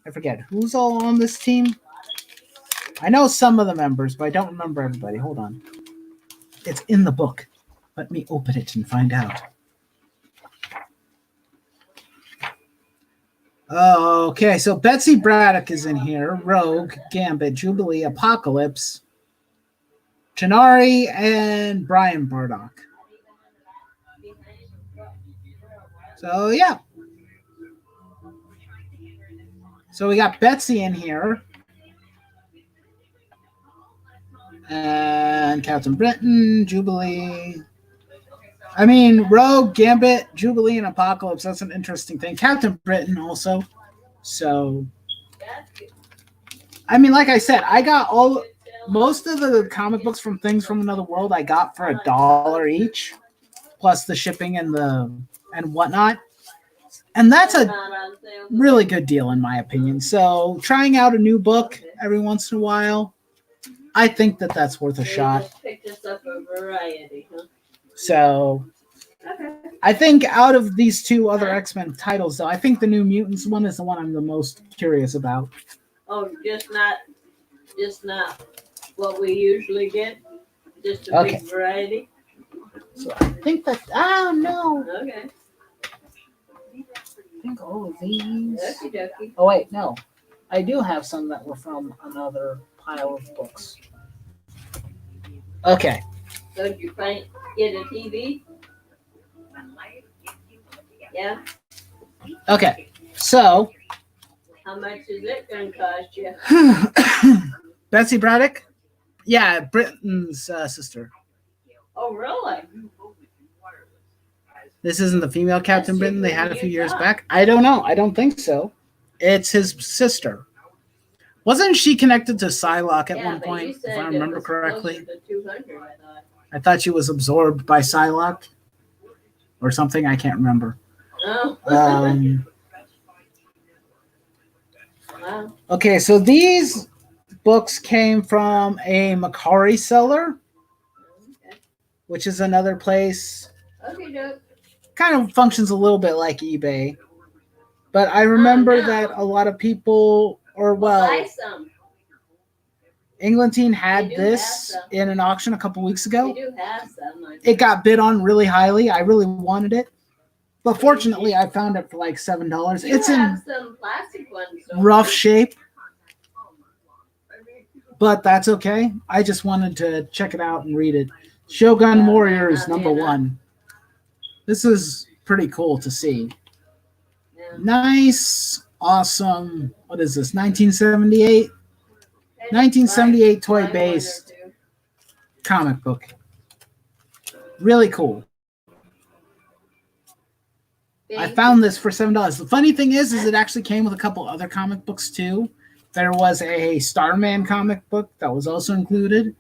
Speaker 1: I forget who's all on this team. I know some of the members, but I don't remember everybody. Hold on. It's in the book. Let me open it and find out. Okay, so Betsy Braddock is in here. Rogue, Gambit, Jubilee, Apocalypse, Chernari, and Brian Bardock. So, yeah. So we got Betsy in here. And Captain Britain, Jubilee. I mean, Rogue, Gambit, Jubilee, and Apocalypse. That's an interesting thing. Captain Britain also. So, I mean, like I said, I got most of the comic books from Things from Another World I got for $1 each, plus the shipping and whatnot. And that's a really good deal in my opinion. So trying out a new book every once in a while, I think that's worth a shot.
Speaker 6: Picked us up a variety, huh?
Speaker 1: So
Speaker 6: Okay.
Speaker 1: I think out of these two other X-Men titles, though, I think the New Mutants one is the one I'm the most curious about.
Speaker 6: Oh, just not what we usually get. Just a
Speaker 1: Okay.
Speaker 6: big variety.
Speaker 1: So I think that no.
Speaker 6: Okay.
Speaker 1: I think all of these.
Speaker 6: Okie dokie.
Speaker 1: Oh wait, no. I do have some that were from another pile of books. Okay.
Speaker 6: So did you get a TV? Yeah.
Speaker 1: Okay. So
Speaker 6: How much is it gonna cost you?
Speaker 1: Betsy Braddock? Yeah, Britain's sister.
Speaker 6: Oh, really?
Speaker 1: This isn't the female Captain
Speaker 6: That's
Speaker 1: Britain they
Speaker 6: super
Speaker 1: had a few years
Speaker 6: Utah.
Speaker 1: back? I don't know. I don't think so. It's his sister. Wasn't she connected to Psylocke at
Speaker 6: Yeah,
Speaker 1: one
Speaker 6: but you
Speaker 1: point, if
Speaker 6: said
Speaker 1: I
Speaker 6: it
Speaker 1: remember
Speaker 6: was
Speaker 1: correctly?
Speaker 6: closer to 200, I thought.
Speaker 1: I thought she was absorbed by Psylocke or something. I can't remember.
Speaker 6: Oh. Wow.
Speaker 1: Okay, so these books came from a Macari seller,
Speaker 6: Okay.
Speaker 1: which is another place.
Speaker 6: Okay, doke.
Speaker 1: Kind of functions a little bit like eBay. But I remember
Speaker 6: no.
Speaker 1: that a lot of people, or
Speaker 6: Buy some.
Speaker 1: Englentine had
Speaker 6: They do
Speaker 1: this
Speaker 6: have some.
Speaker 1: in an auction a couple weeks
Speaker 6: We
Speaker 1: ago.
Speaker 6: do have some. I
Speaker 1: It got bid on really highly. I really wanted it. But fortunately, I found it for like $7.
Speaker 6: You
Speaker 1: It's in
Speaker 6: have some plastic ones. don't
Speaker 1: rough
Speaker 6: you?
Speaker 1: shape, but that's okay. I just wanted to check it out and read it. Shogun Warriors #1. This is pretty cool to see.
Speaker 6: Yeah.
Speaker 1: Nice, awesome. What is this? 1978 1978
Speaker 6: Buy one or
Speaker 1: toy-based
Speaker 6: two.
Speaker 1: comic book. Really cool. I
Speaker 6: Big.
Speaker 1: found this for $7. The funny thing is it actually came with a couple other comic books too. There was a Starman comic book that was also included,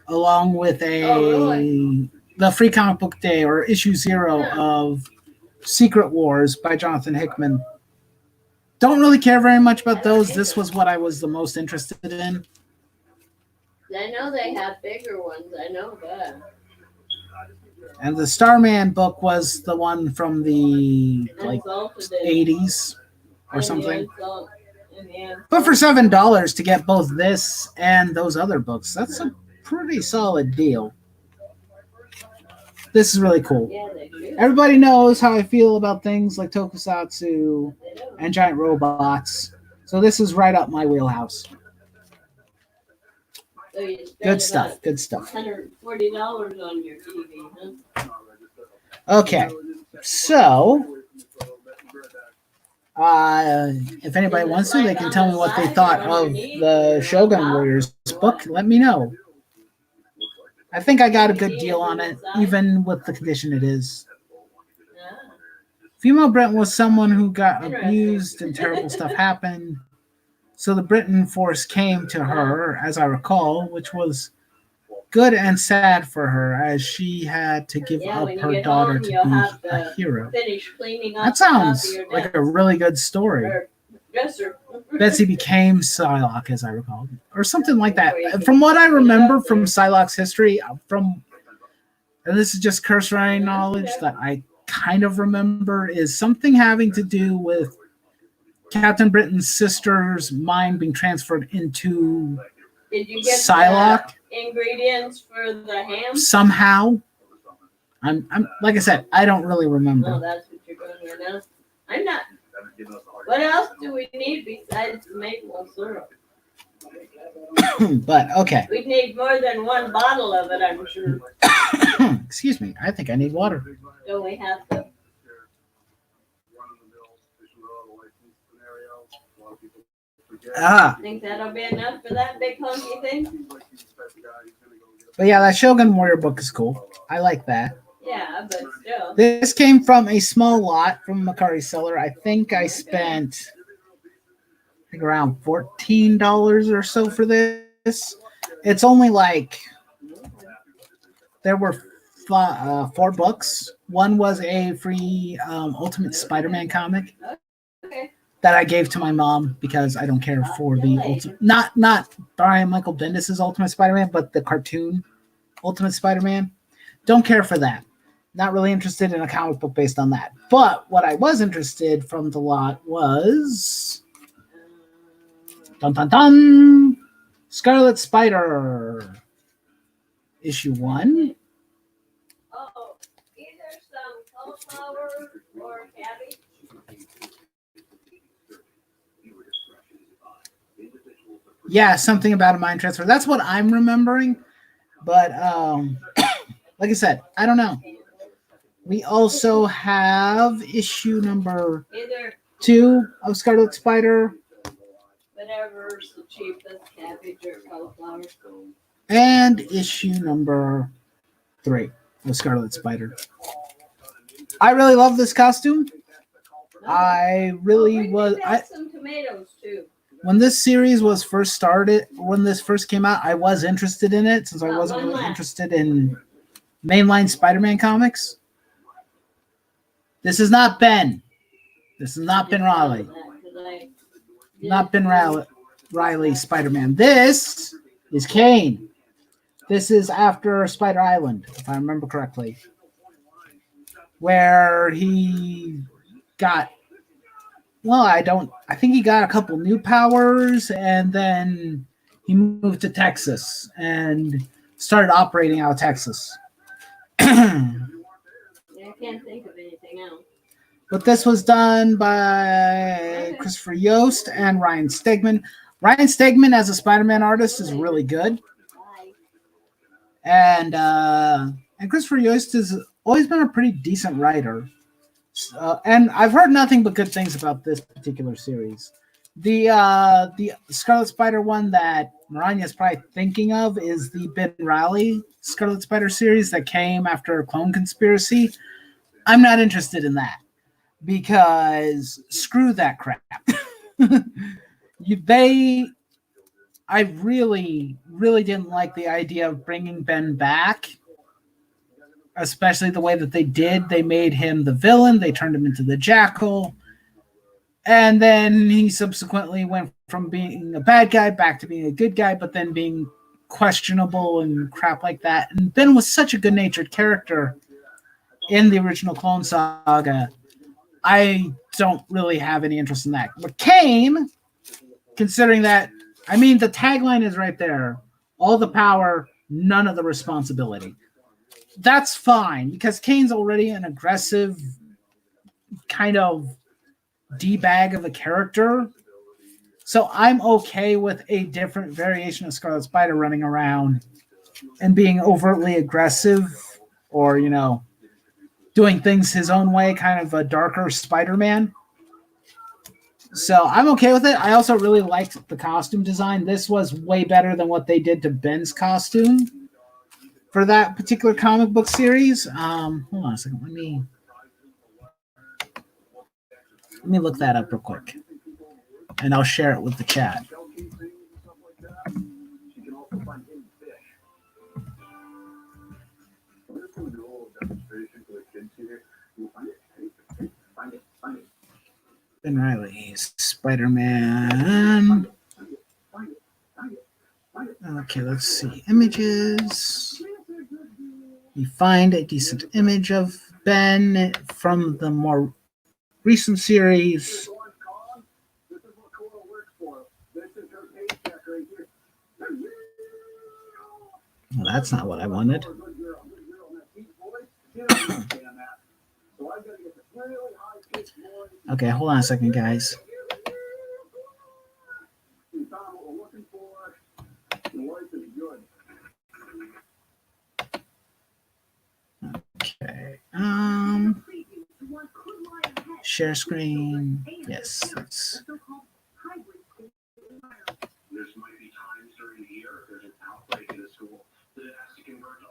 Speaker 1: along with the Free Comic Book Day or issue 0 of Secret Wars by Jonathan Hickman. Don't really care very much about those. This was what I was the most interested in.
Speaker 6: I know they have bigger ones. I know that.
Speaker 1: And the Starman book was the one from the like
Speaker 6: Exalted it.
Speaker 1: 80s or
Speaker 6: And
Speaker 1: something.
Speaker 6: the Exalt- and the
Speaker 1: But for $7 to get both this and those other books, that's a pretty solid deal. This is really cool.
Speaker 6: Yeah, they do.
Speaker 1: Everybody knows how I feel about things like tokusatsu
Speaker 6: They do.
Speaker 1: and giant robots. So this is right up my wheelhouse.
Speaker 6: So you spend
Speaker 1: Good stuff. Good stuff.
Speaker 6: $140 on your TV, huh?
Speaker 1: Okay. So, if anybody wants to, they can tell me what they thought of the Shogun Warriors book. Let me know. I think I got a good deal on it, even with the condition it is.
Speaker 6: Yeah.
Speaker 1: Female Brent was someone who got abused and terrible stuff happened. So the Britain force came to her, as I recall, which was good and sad for her, as she had to give
Speaker 6: Yeah,
Speaker 1: up
Speaker 6: when you
Speaker 1: her
Speaker 6: get
Speaker 1: daughter
Speaker 6: home,
Speaker 1: to
Speaker 6: you'll
Speaker 1: be
Speaker 6: have
Speaker 1: a
Speaker 6: to
Speaker 1: hero.
Speaker 6: Finish cleaning up
Speaker 1: That
Speaker 6: the top
Speaker 1: sounds
Speaker 6: of your
Speaker 1: like
Speaker 6: desk
Speaker 1: a really good story.
Speaker 6: or dresser.
Speaker 1: Betsy became Psylocke, as I recall, or something like that. From what I remember from Psylocke's history, and this is just cursory knowledge that I kind of remember, is something having to do with Captain Britain's sister's mind being transferred into
Speaker 6: Did you get
Speaker 1: Psylocke
Speaker 6: the ingredients for the ham?
Speaker 1: somehow. I'm like I said, I don't really
Speaker 6: Oh,
Speaker 1: remember.
Speaker 6: that's what you're doing right now. I'm not. What else do we need besides maple syrup?
Speaker 1: But okay.
Speaker 6: We'd need more than one bottle of it, I'm sure.
Speaker 1: Excuse me. I think I need water.
Speaker 6: Don't we have to?
Speaker 1: Ah,
Speaker 6: Think that'll be enough for that big hunky thing?
Speaker 1: but yeah, that Shogun Warrior book is cool. I like that.
Speaker 6: Yeah, but still.
Speaker 1: This came from a small lot from Macari Seller. I think I spent around $14 or so for this. It's only like there were 4 books. One was a free Ultimate Spider-Man comic
Speaker 6: Okay.
Speaker 1: that I gave to my mom because I don't care for the ultimate, not Brian Michael Bendis's Ultimate Spider-Man, but the cartoon Ultimate Spider-Man. Don't care for that. Not really interested in a comic book based on that. But what I was interested from the lot was dun dun dun Scarlet Spider issue 1.
Speaker 6: Oh, either some cauliflower or cabbage.
Speaker 1: Yeah, something about a mind transfer. That's what I'm remembering. But like I said, I don't know. We also have issue number
Speaker 6: Either
Speaker 1: 2 of Scarlet Spider
Speaker 6: whatever's the cheapest, cabbage or cauliflower.
Speaker 1: and issue number 3 of Scarlet Spider. I really love this costume. I really was.
Speaker 6: Some tomatoes too.
Speaker 1: When this series was first started, when this first came out, I was interested in it since I wasn't really interested in mainline Spider-Man comics. This is not Ben. This is not Ben Riley. Not Ben Riley Spider-Man. This is Kane. This is after Spider Island, if I remember correctly, where he got. Well, I think he got a couple new powers, and then he moved to Texas and started operating out of Texas.
Speaker 6: Yeah, I can't think of anything else.
Speaker 1: But this was done by Christopher Yost and Ryan Stegman. Ryan Stegman as a Spider-Man artist is really good. And Christopher Yost has always been a pretty decent writer. And I've heard nothing but good things about this particular series. The Scarlet Spider one that Maranya is probably thinking of is the Ben Riley Scarlet Spider series that came after Clone Conspiracy. I'm not interested in that because screw that crap. I really, really didn't like the idea of bringing Ben back, especially the way that they did. They made him the villain. They turned him into the Jackal. And then he subsequently went from being a bad guy back to being a good guy, but then being questionable and crap like that. And Ben was such a good-natured character in the original Clone Saga. I don't really have any interest in that. But Kane, considering that, I mean, the tagline is right there. All the power, none of the responsibility. That's fine, because Kane's already an aggressive kind of D-bag of a character. So I'm okay with a different variation of Scarlet Spider running around and being overtly aggressive or, doing things his own way, kind of a darker Spider-Man. So I'm okay with it. I also really liked the costume design. This was way better than what they did to Ben's costume for that particular comic book series. Hold on a second. Let me look that up real quick, and I'll share it with the chat. Ben Riley, Spider-Man. Okay, let's see. Images. You find a decent image of Ben from the more recent series. Well, that's not what I wanted. Okay, hold on a second, guys. Okay. Share screen. Yes.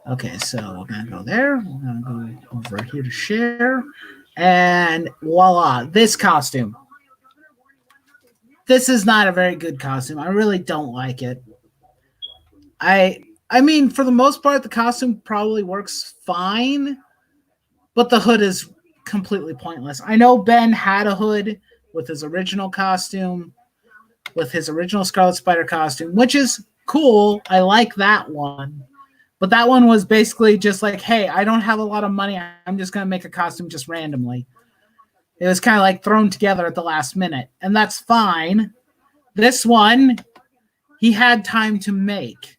Speaker 1: Okay, so we're gonna go there. We're gonna go over here to share, and voila, this costume. This is not a very good costume. I really don't like it. I mean, for the most part, the costume probably works fine, but the hood is completely pointless. I know Ben had a hood with his original costume, with his original Scarlet Spider costume, which is cool. I like that one. But that one was basically just like, hey, I don't have a lot of money. I'm just going to make a costume just randomly. It was kind of like thrown together at the last minute, and that's fine. This one, he had time to make.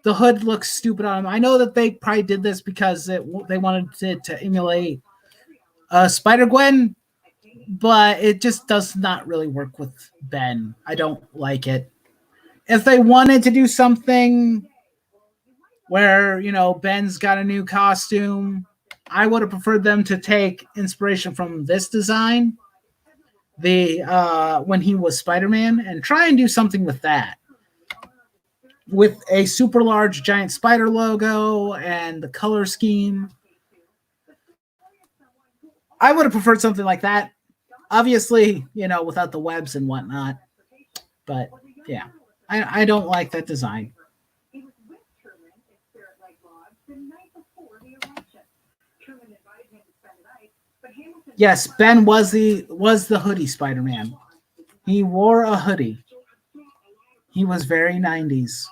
Speaker 1: The hood looks stupid on him. I know that they probably did this because they wanted it to emulate Spider-Gwen, but it just does not really work with Ben. I don't like it. If they wanted to do something where, you know, Ben's got a new costume, I would have preferred them to take inspiration from this design, the when he was Spider-Man, and try and do something with that. With a super large giant spider logo and the color scheme. I would have preferred something like that. Obviously, you know, without the webs and whatnot. But yeah, I don't like that design.
Speaker 3: He was with Truman in Spirit Lake Lodge the night before the election. Truman invited him to spend the night, but Hamilton.
Speaker 1: Yes, Ben was the hoodie Spider-Man. He wore a hoodie. He was very 90s.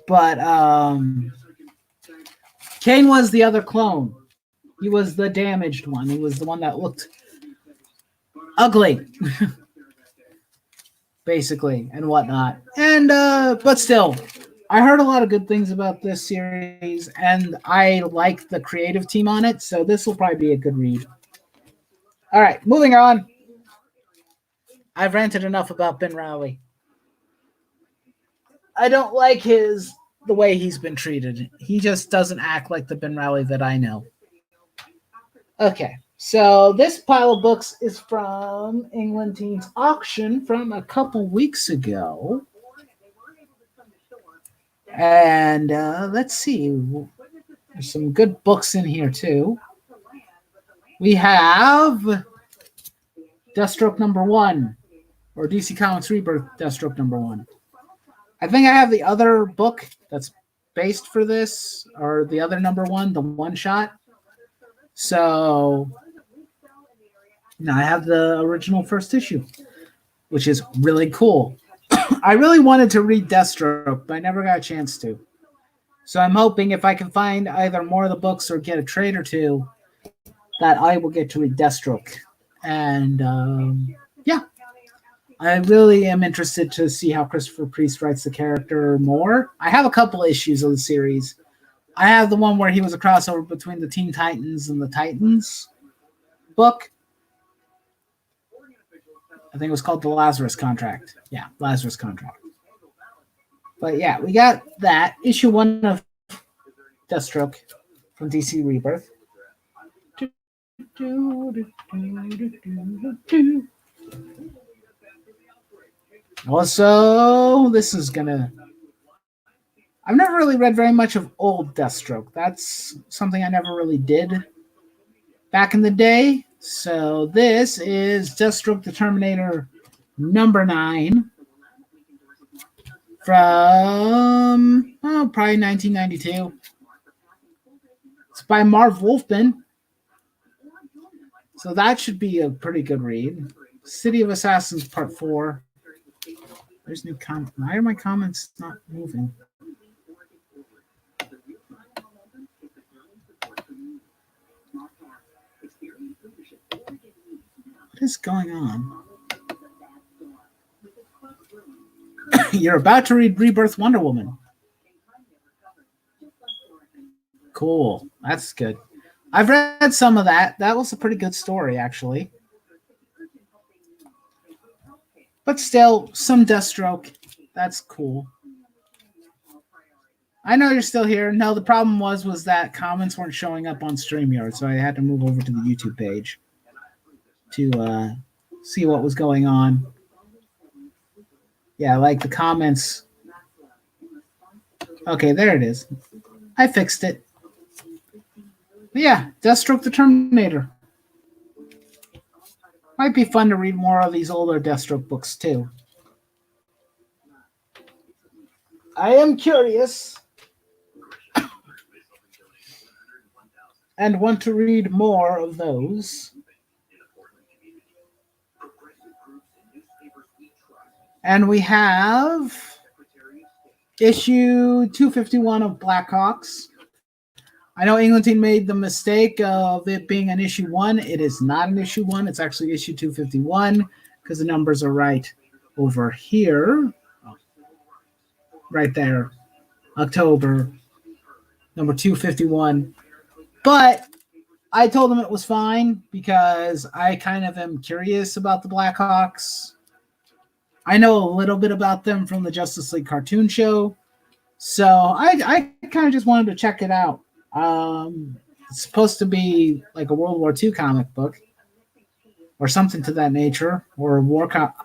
Speaker 1: But Kane was the other clone. He was the damaged one. He was the one that looked ugly. Basically, and whatnot. And but still, I heard a lot of good things about this series, and I like the creative team on it, so this will probably be a good read. All right, moving on. I've ranted enough about Ben Reilly. I don't like the way he's been treated. He just doesn't act like the Ben Reilly that I know. Okay, so this pile of books is from England Teens Auction from a couple weeks ago. And let's see. There's some good books in here, too. We have Deathstroke #1, or DC Comics Rebirth Deathstroke #1. I think I have the other book that's based for this, or the other #1, the one-shot. So, now I have the original first issue, which is really cool. I really wanted to read Deathstroke, but I never got a chance to. So I'm hoping if I can find either more of the books or get a trade or two, that I will get to read Deathstroke. And yeah, I really am interested to see how Christopher Priest writes the character more. I have a couple issues of the series. I have the one where he was a crossover between the Teen Titans and the Titans book. I think it was called The Lazarus Contract. Yeah, Lazarus Contract. But yeah, we got that. Issue 1 of Deathstroke from DC Rebirth. Also, this is gonna... I've never really read very much of old Deathstroke. That's something I never really did back in the day. So this is Deathstroke the Terminator #9 from probably 1992. It's by Marv Wolfman. So that should be a pretty good read. City of Assassins Part 4. There's new comment. Why are my comments not moving? What is going on? You're about to read Rebirth Wonder Woman. Cool. That's good. I've read some of that. That was a pretty good story, actually. But still, some Deathstroke. That's cool. I know you're still here. No, the problem was that comments weren't showing up on StreamYard, so I had to move over to the YouTube page to see what was going on. Yeah, like the comments. Okay, there it is. I fixed it. But yeah, Deathstroke the Terminator. Might be fun to read more of these older Deathstroke books too. I am curious and want to read more of those. And we have issue 251 of Blackhawks. I know Englandine made the mistake of it being an issue 1. It is not an issue 1. It's actually issue 251 because the numbers are right over here. Right there. October, number 251. But I told them it was fine because I kind of am curious about the Blackhawks. I know a little bit about them from the Justice League cartoon show. So I kind of just wanted to check it out. It's supposed to be like a World War II comic book or something to that nature, or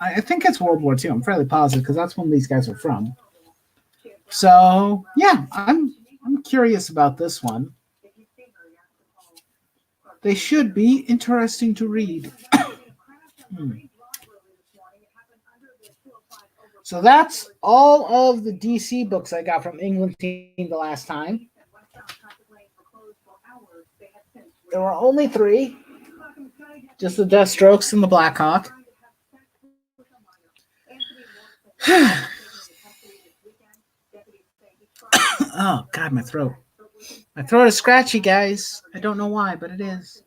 Speaker 1: I think it's World War II. I'm fairly positive because that's when these guys are from. So yeah, I'm curious about this one. They should be interesting to read. So that's all of the DC books I got from England team the last time. There were only 3. Just the Deathstrokes and the Blackhawk. Oh, God, my throat. My throat is scratchy, guys. I don't know why, but it is.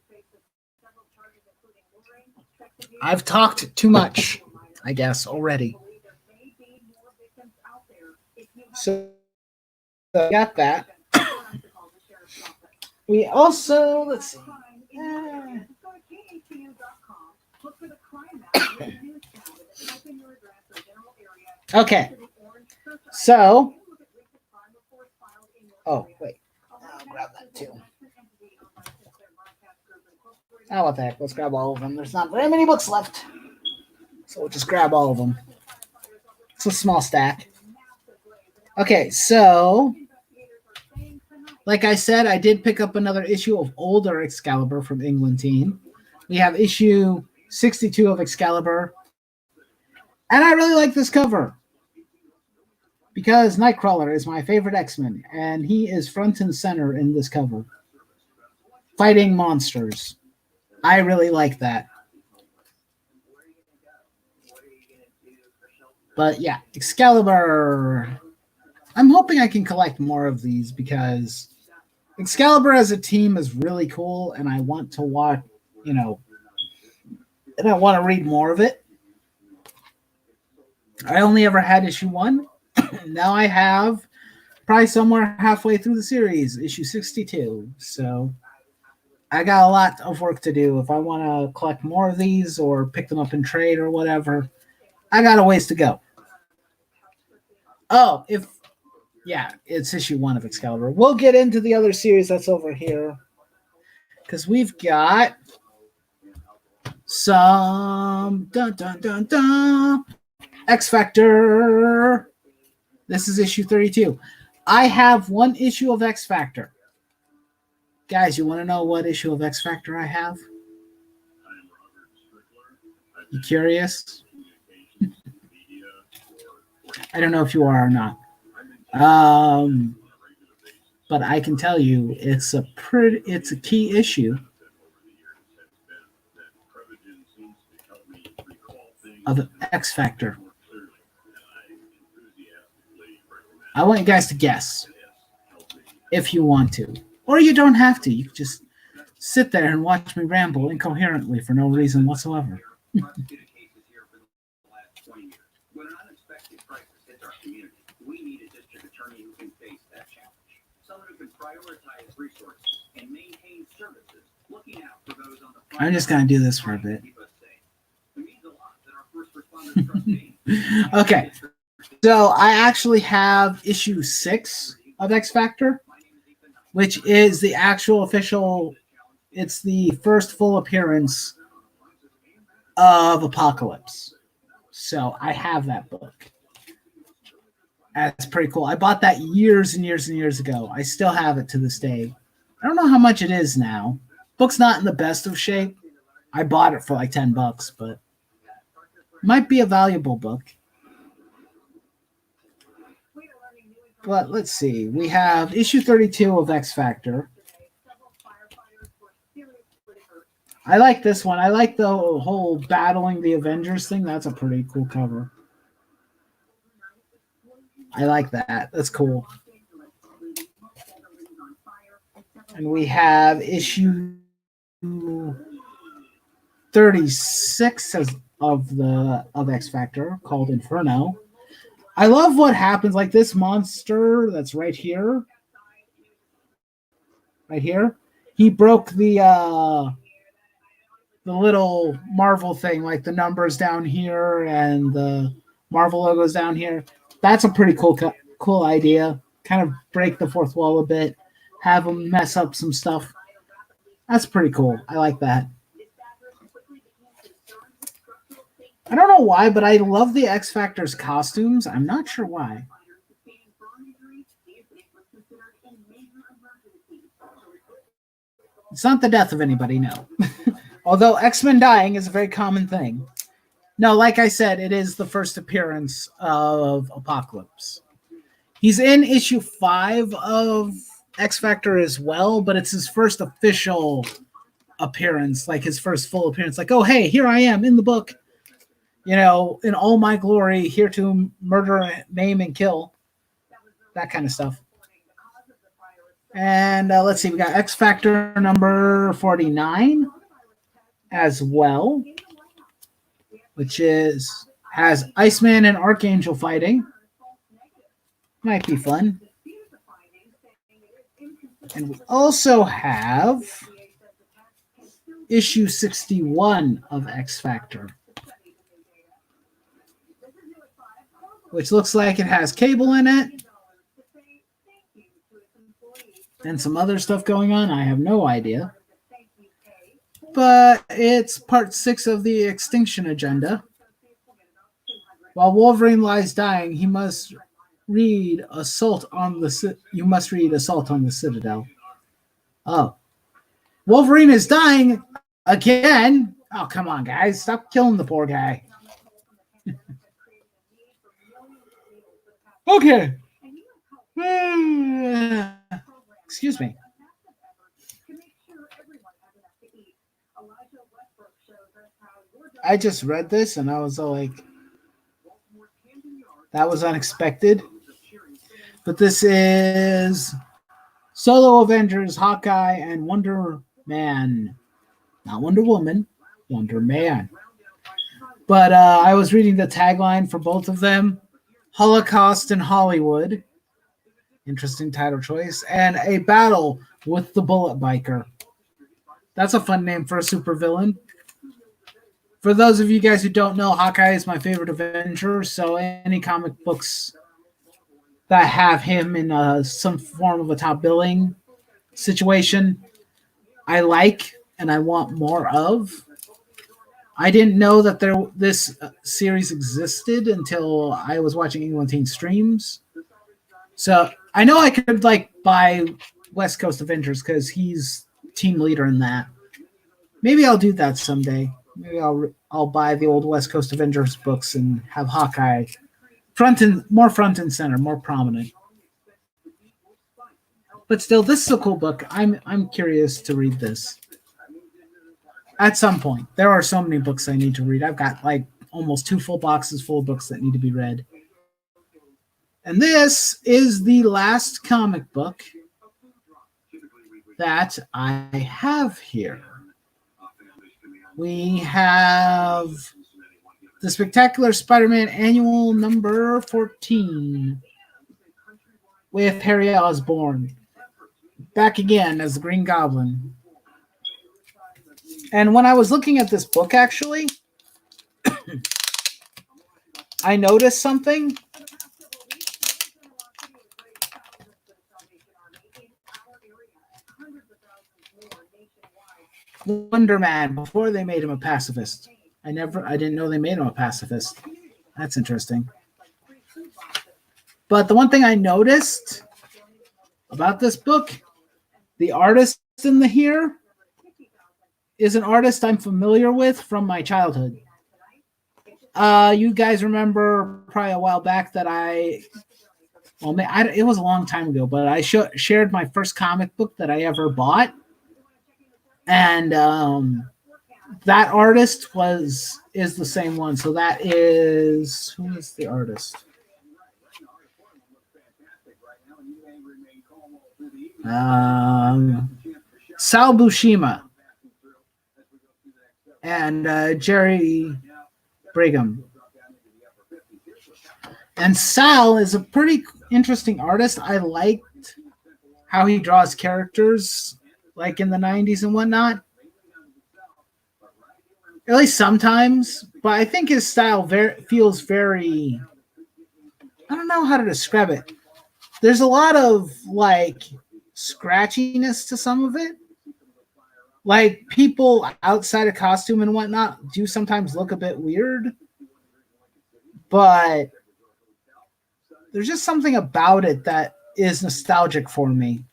Speaker 1: I've talked too much, I guess, already. So I got that. We also, let's see. Okay. So, oh, wait. I'll grab that too. Oh, what the heck? Let's grab all of them. There's not very many books left. So we'll just grab all of them. It's a small stack. Okay, so like I said, I did pick up another issue of older Excalibur from England team. We have issue 62 of Excalibur. And I really like this cover because Nightcrawler is my favorite X-Men, and he is front and center in this cover, fighting monsters. I really like that. But yeah, Excalibur. I'm hoping I can collect more of these because Excalibur as a team is really cool, and I want to watch, and I want to read more of it. I only ever had issue 1. Now I have probably somewhere halfway through the series, issue 62. So I got a lot of work to do. If I want to collect more of these or pick them up in trade or whatever, I got a ways to go. Oh, it's issue 1 of Excalibur. We'll get into the other series that's over here because we've got some X Factor. This is issue 32. I have 1 issue of X Factor. Guys, you want to know what issue of X Factor I have? You curious? I don't know if you are or not. But I can tell you it's a key issue of X Factor. I want you guys to guess if you want to. Or you don't have to. You can just sit there and watch me ramble incoherently for no reason whatsoever. I'm just going to do this for a bit. Okay. So I actually have issue 6 of X Factor, which is the actual official, it's the first full appearance of Apocalypse. So I have that book. That's pretty cool. I bought that years and years and years ago. I still have it to this day. I don't know how much it is now. Book's not in the best of shape. I bought it for like $10, but might be a valuable book. But let's see. We have issue 32 of X Factor. I like this one. I like the whole battling the Avengers thing. That's a pretty cool cover. I like that. That's cool. And we have issue 36 of X Factor called Inferno. I love what happens. Like this monster that's right here. Right here. He broke the little Marvel thing, like the numbers down here and the Marvel logos down here. That's a pretty cool idea. Kind of break the fourth wall a bit. Have them mess up some stuff. That's pretty cool. I like that. I don't know why, but I love the X Factor's costumes. I'm not sure why. It's not the death of anybody, no. Although X-Men dying is a very common thing. No, like I said, it is the first appearance of Apocalypse. He's in issue 5 of X Factor as well, but it's his first official appearance, like his first full appearance. Like, oh, hey, here I am in the book. You know, in all my glory, here to murder, maim, and kill. That kind of stuff. And let's see, we got X Factor number 49 as well, which has Iceman and Archangel fighting. Might be fun. And we also have issue 61 of X Factor, which looks like it has Cable in it and some other stuff going on. I have no idea. But it's part 6 of the Extinction Agenda. While Wolverine lies dying, he must read Assault on the Citadel. Oh. Wolverine is dying again. Oh, come on, guys. Stop killing the poor guy. Okay. Excuse me. I just read this and I was all like, that was unexpected. But this is Solo Avengers, Hawkeye, and Wonder Man. Not Wonder Woman, Wonder Man. But I was reading the tagline for both of them. Holocaust in Hollywood. Interesting title choice. And a battle with the Bullet Biker. That's a fun name for a supervillain. For those of you guys who don't know, Hawkeye is my favorite Avenger, so any comic books that have him in some form of a top billing situation, I like and I want more of. I didn't know that this series existed until I was watching England Teen streams. So I know I could buy West Coast Avengers because he's team leader in that. Maybe I'll do that someday. Maybe I'll buy the old West Coast Avengers books and have Hawkeye more front and center, more prominent. But still, this is a cool book. I'm curious to read this at some point. There are so many books I need to read. I've got almost 2 full boxes full of books that need to be read. And this is the last comic book that I have here. We have the Spectacular Spider-Man Annual number 14 with Harry Osborn back again as the Green Goblin. And when I was looking at this book, actually, I noticed something. Wonder Man, before they made him a pacifist. I didn't know they made him a pacifist. That's interesting. But the one thing I noticed about this book, the artist in the here is an artist I'm familiar with from my childhood. You guys remember probably a while back that it was a long time ago, but I shared my first comic book that I ever bought. And that artist is the same one. So that is, who is the artist? Sal Buscema and Jerry Brigham. And Sal is a pretty interesting artist. I liked how he draws characters like in the 90s and whatnot. At least sometimes. But I think his style feels very, I don't know how to describe it. There's a lot of like scratchiness to some of it. Like people outside of costume and whatnot do sometimes look a bit weird. But there's just something about it that is nostalgic for me.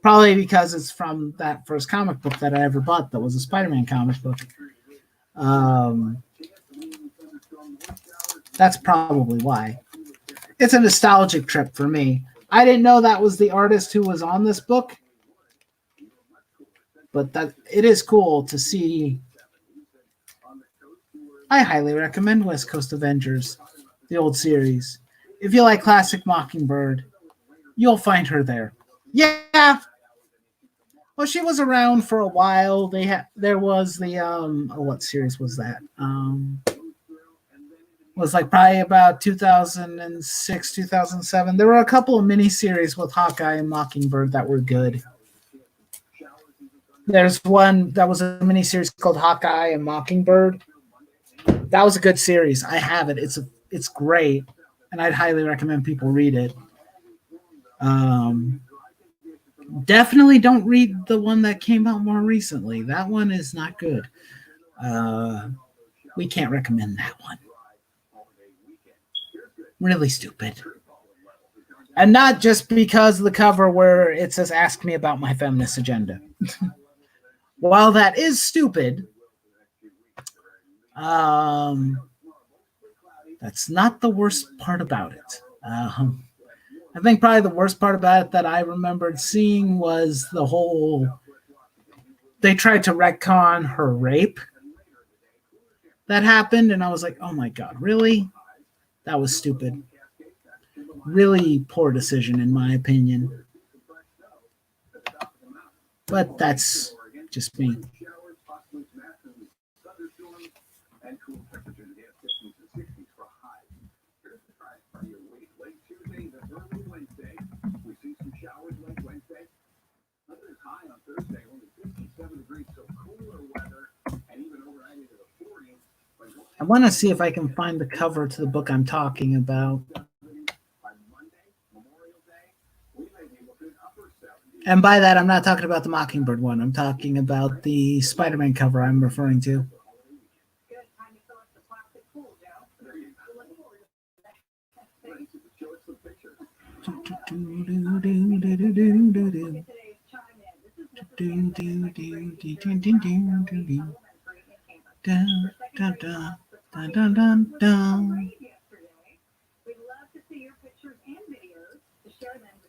Speaker 1: Probably because it's from that first comic book that I ever bought that was a Spider-Man comic book. That's probably why. It's a nostalgic trip for me. I didn't know that was the artist who was on this book. But that it is cool to see. I highly recommend West Coast Avengers, the old series. If you like classic Mockingbird, you'll find her there. Yeah. Well, she was around for a while. There was the what series was that? Was like probably about 2006, 2007. There were a couple of miniseries with Hawkeye and Mockingbird that were good. There's one that was a miniseries called Hawkeye and Mockingbird. That was a good series. I have it. It's great, and I'd highly recommend people read it. Definitely don't read the one that came out more recently. That one is not good. We can't recommend that one. Really stupid. And not just because of the cover where it says, "Ask me about my feminist agenda." While that is stupid, that's not the worst part about it. I think probably the worst part about it that I remembered seeing was the whole, they tried to retcon her rape that happened, and I was like, oh my God, really? That was stupid. Really poor decision, in my opinion. But that's just me. I want to see if I can find the cover to the book I'm talking about. And by that, I'm not talking about the Mockingbird one. I'm talking about the Spider-Man cover I'm referring to.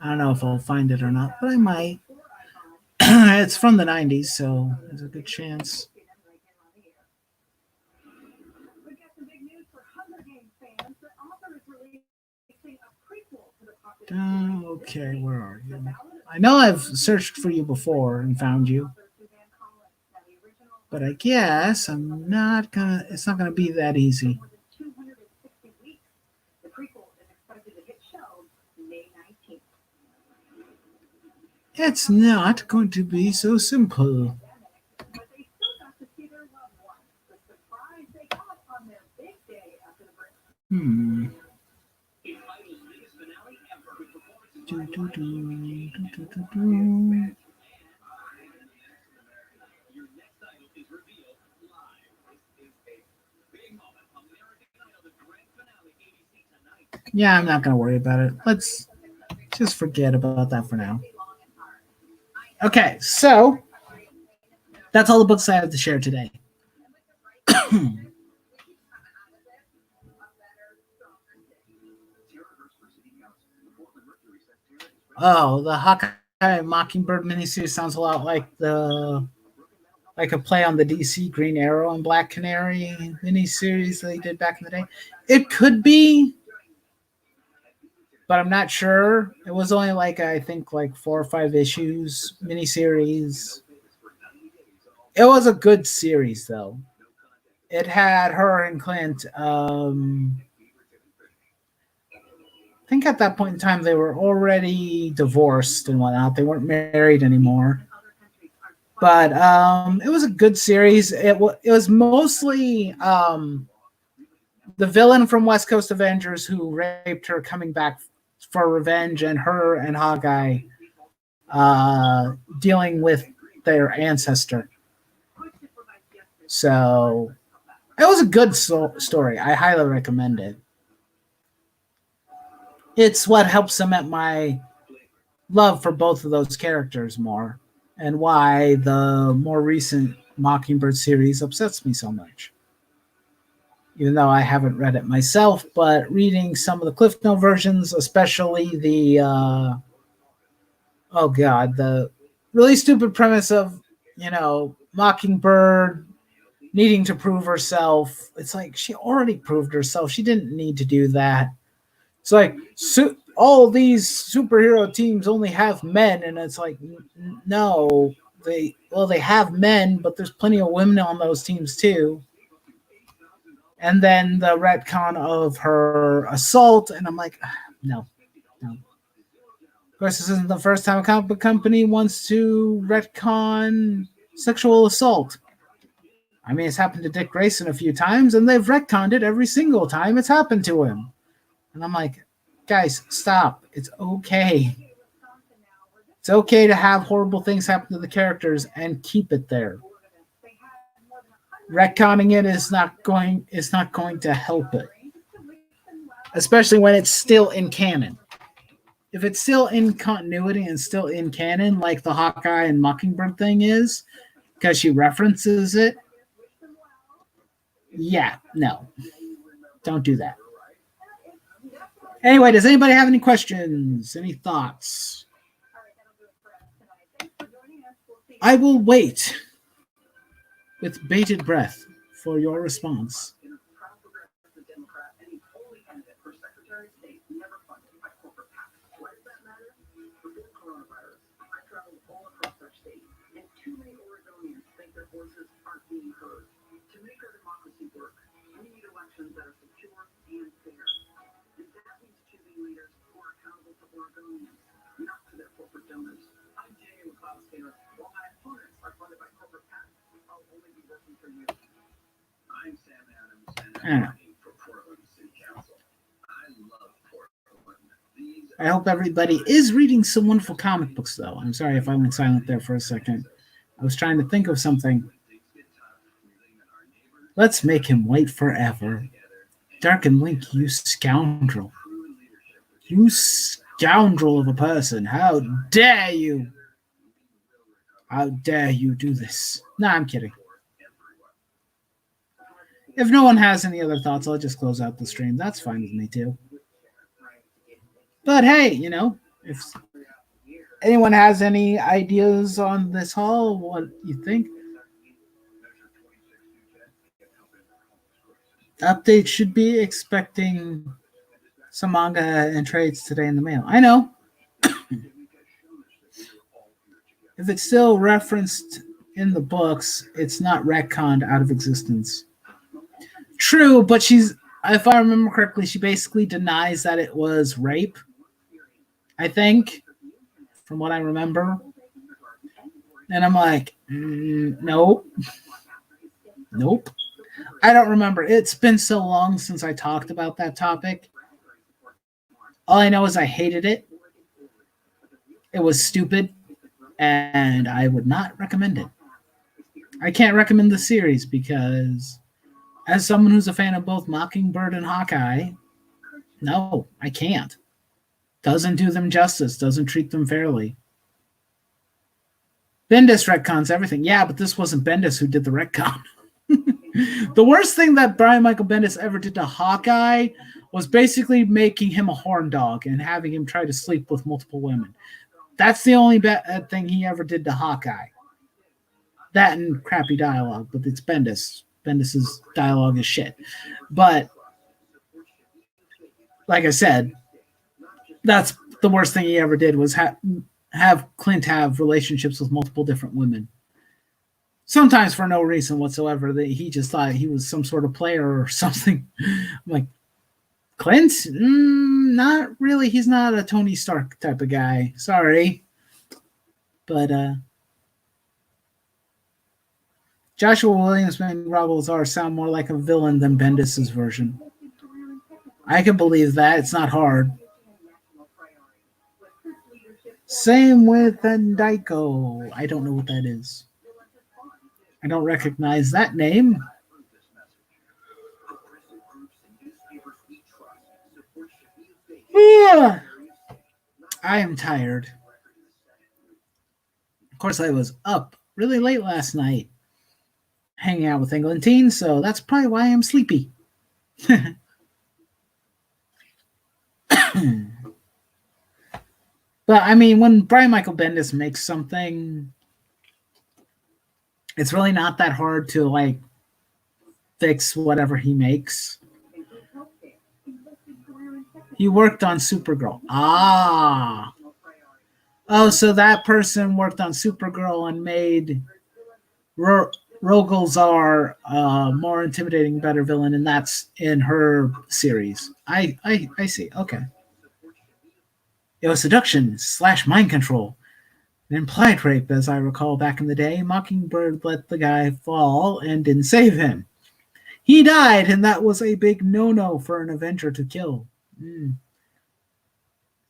Speaker 1: I don't know if I'll find it or not, but I might. It's from the 90s, so there's a good chance. Okay, where are you? I know I've searched for you before and found you. But I guess it's not gonna be that easy. It's not going to be so simple. Yeah, I'm not going to worry about it. Let's just forget about that for now. Okay, so that's all the books I have to share today. Oh, the Hawkeye Mockingbird miniseries sounds a lot like a play on the DC Green Arrow and Black Canary miniseries they did back in the day. It could be, but I'm not sure. It was only I think 4 or 5 issues miniseries. It was a good series though. It had her and Clint. I think at that point in time they were already divorced and whatnot. They weren't married anymore. But it was a good series. It was mostly the villain from West Coast Avengers who raped her coming back for revenge, and her and Hawkeye dealing with their ancestor. So it was a good story. I highly recommend it. It's what helps cement my love for both of those characters more, and why the more recent Mockingbird series upsets me so much. Even though I haven't read it myself, but reading some of the Cliff Note versions, especially the really stupid premise of, Mockingbird needing to prove herself. It's like she already proved herself. She didn't need to do that. It's like all these superhero teams only have men, and it's like, no, they have men, but there's plenty of women on those teams too. And then the retcon of her assault, and I'm like, no. Of course, this isn't the first time a comic book company wants to retcon sexual assault. I mean, it's happened to Dick Grayson a few times, and they've retconned it every single time it's happened to him. And I'm like, guys, stop. It's okay. It's okay to have horrible things happen to the characters and keep it there. Retconning it is not going to help it. Especially when it's still in canon. If it's still in continuity and still in canon, like the Hawkeye and Mockingbird thing is, because she references it, yeah, no. Don't do that. Anyway, does anybody have any questions? Any thoughts? I will wait with bated breath for your response. I hope everybody is reading some wonderful comic books, though. I'm sorry if I went silent there for a second. I was trying to think of something. Let's make him wait forever. Dark and Link, you scoundrel. You scoundrel of a person. How dare you? How dare you do this? Nah, I'm kidding. If no one has any other thoughts, I'll just close out the stream. That's fine with me, too. But hey, if anyone has any ideas on this haul, what you think? Updates should be expecting some manga and trades today in the mail. I know. If it's still referenced in the books, it's not retconned out of existence. True, but if I remember correctly, she basically denies that it was rape. I think, from what I remember. And I'm like, nope. Nope. I don't remember. It's been so long since I talked about that topic. All I know is I hated it. It was stupid. And I would not recommend it. I can't recommend the series because, as someone who's a fan of both Mockingbird and Hawkeye, No, I can't. Doesn't do them justice. Doesn't treat them fairly. Bendis retcons everything. Yeah, but this wasn't Bendis who did the retcon. The worst thing that Brian Michael Bendis ever did to Hawkeye was basically making him a horn dog and having him try to sleep with multiple women. That's the only bad thing he ever did to Hawkeye. That and crappy dialogue, but it's Bendis. Bendis's dialogue is shit. But like I said, that's the worst thing he ever did was have Clint have relationships with multiple different women. Sometimes for no reason whatsoever. That he just thought he was some sort of player or something. I'm like, Clint? Not really. He's not a Tony Stark type of guy. Sorry. But Joshua Williams and Rob Lazar sound more like a villain than Bendis' version. I can believe that. It's not hard. Same with Ndaiko. I don't know what that is. I don't recognize that name. I am tired. Of course, I was up really late last night hanging out with England teens, so that's probably why I'm sleepy. But I mean, when Brian Michael Bendis makes something, it's really not that hard to like fix whatever he makes. He worked on Supergirl. Oh, so that person worked on Supergirl and made Rogol Zar a more intimidating, better villain, and that's in her series. I see. Okay. It was seduction / mind control. An implied rape, as I recall back in the day. Mockingbird let the guy fall and didn't save him. He died, and that was a big no-no for an Avenger to kill.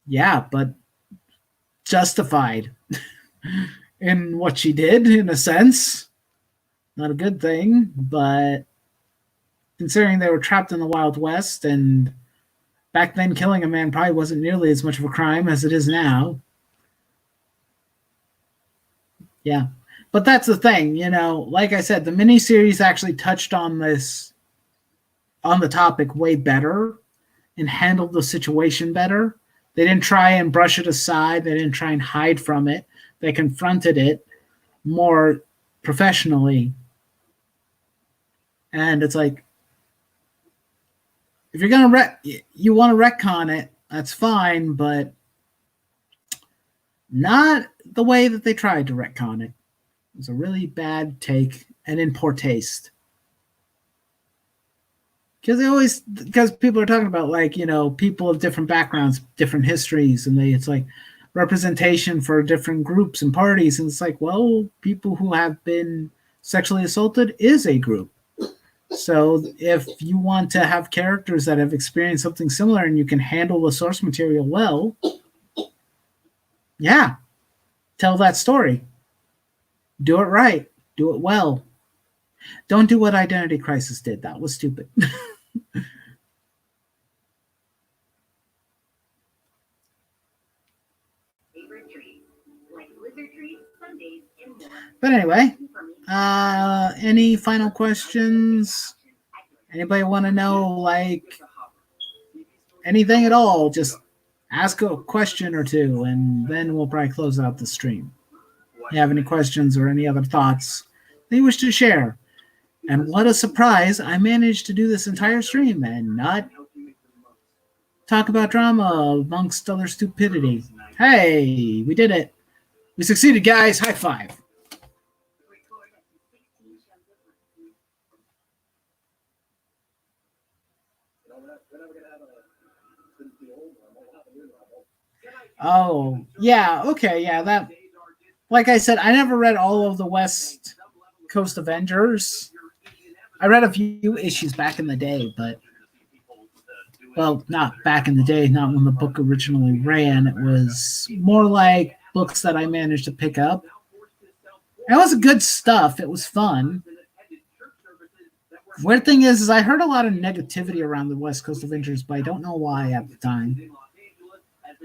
Speaker 1: Yeah, but justified in what she did, in a sense. Not a good thing, but considering they were trapped in the Wild West, and back then killing a man probably wasn't nearly as much of a crime as it is now. Yeah. But that's the thing, you know, like I said, the miniseries actually touched on this, on the topic way better and handled the situation better. They didn't try and brush it aside. They didn't try and hide from it. They confronted it more professionally. And it's like, if you're going to you want to retcon it, that's fine, but not the way that they tried to retcon it. It was a really bad take and in poor taste. Because people are talking about, like, you know, people of different backgrounds, different histories, and it's like representation for different groups and parties. And it's like, well, people who have been sexually assaulted is a group. So if you want to have characters that have experienced something similar and you can handle the source material well, yeah, tell that story. Do it right. Do it well. Don't do what Identity Crisis did. That was stupid. But anyway, any final questions? Anybody want to know, like, anything at all? Just ask a question or two, and then we'll probably close out the stream. If you have any questions or any other thoughts that you wish to share. And what a surprise, I managed to do this entire stream and not talk about drama amongst other stupidity. Hey, we did it. We succeeded, guys. High five. Oh, yeah. Okay, yeah. That, like I said, I never read all of the West Coast Avengers. I read a few issues back in the day, but, well, not back in the day, not when the book originally ran. It was more like books that I managed to pick up. It was good stuff. It was fun. Weird thing is I heard a lot of negativity around the West Coast Avengers, but I don't know why at the time.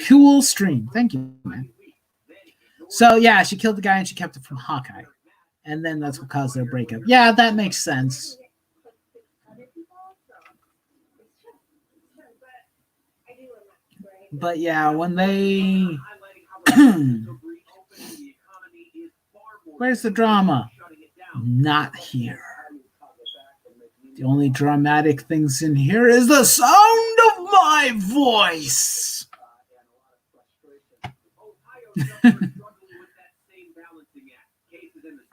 Speaker 1: Cool stream. Thank you, man. So, yeah, she killed the guy and she kept it from Hawkeye. And then that's what caused their breakup. Yeah, that makes sense. But, yeah, when they... Where's the drama? Not here. The only dramatic things in here is the sound of my voice.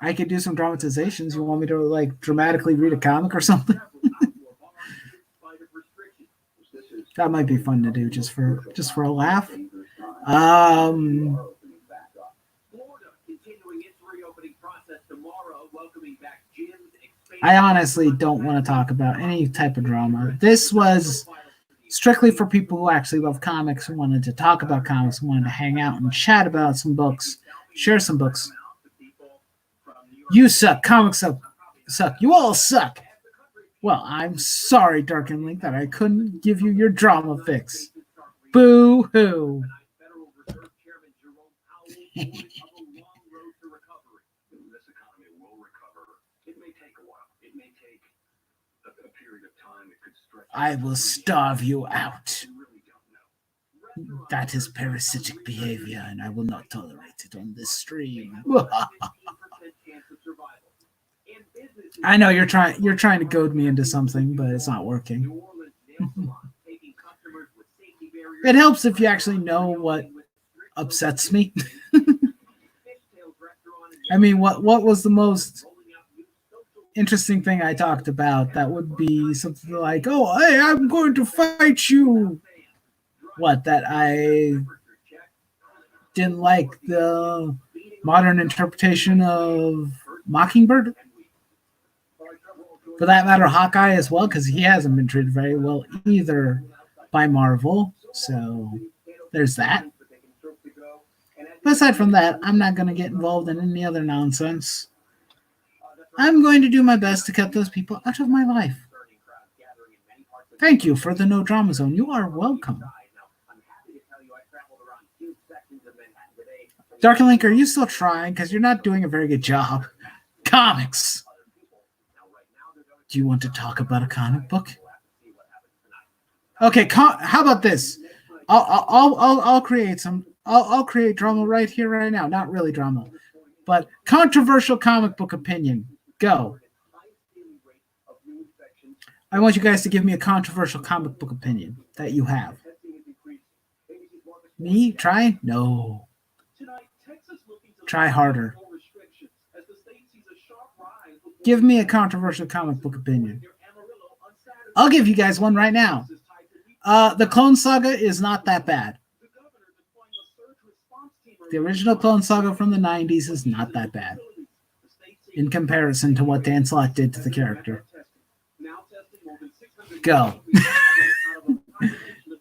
Speaker 1: I could do some dramatizations. You want me to like dramatically read a comic or something? That might be fun to do just for a laugh. I honestly don't want to talk about any type of drama. This was strictly for people who actually love comics, who wanted to talk about comics, who wanted to hang out and chat about some books, share some books. You suck. Comics suck. You all suck. Well, I'm sorry, Dark and Link, that I couldn't give you your drama fix. Boo-hoo. I will starve you out. That is parasitic behavior, and I will not tolerate it on this stream. I know you're trying to goad me into something, but it's not working. It helps if you actually know what upsets me. I mean, what was the most interesting thing I talked about? That would be something like, oh, hey, I'm going to fight you. What, that I didn't like the modern interpretation of Mockingbird? For that matter, Hawkeye as well, because he hasn't been treated very well either by Marvel. So there's that. But aside from that, I'm not going to get involved in any other nonsense. I'm going to do my best to cut those people out of my life. Thank you for the No Drama Zone. You are welcome. Dark and Link, are you still trying? Because you're not doing a very good job. Comics. Do you want to talk about a comic book? Okay, how about this? I'll create some. I'll create drama right here, right now. Not really drama, but controversial comic book opinion. Go. I want you guys to give me a controversial comic book opinion that you have. Me? Try? No. Try harder. Give me a controversial comic book opinion. I'll give you guys one right now. The Clone Saga is not that bad. The original Clone Saga from the 90s is not that bad in comparison to what Dan Slott did to the character. Go.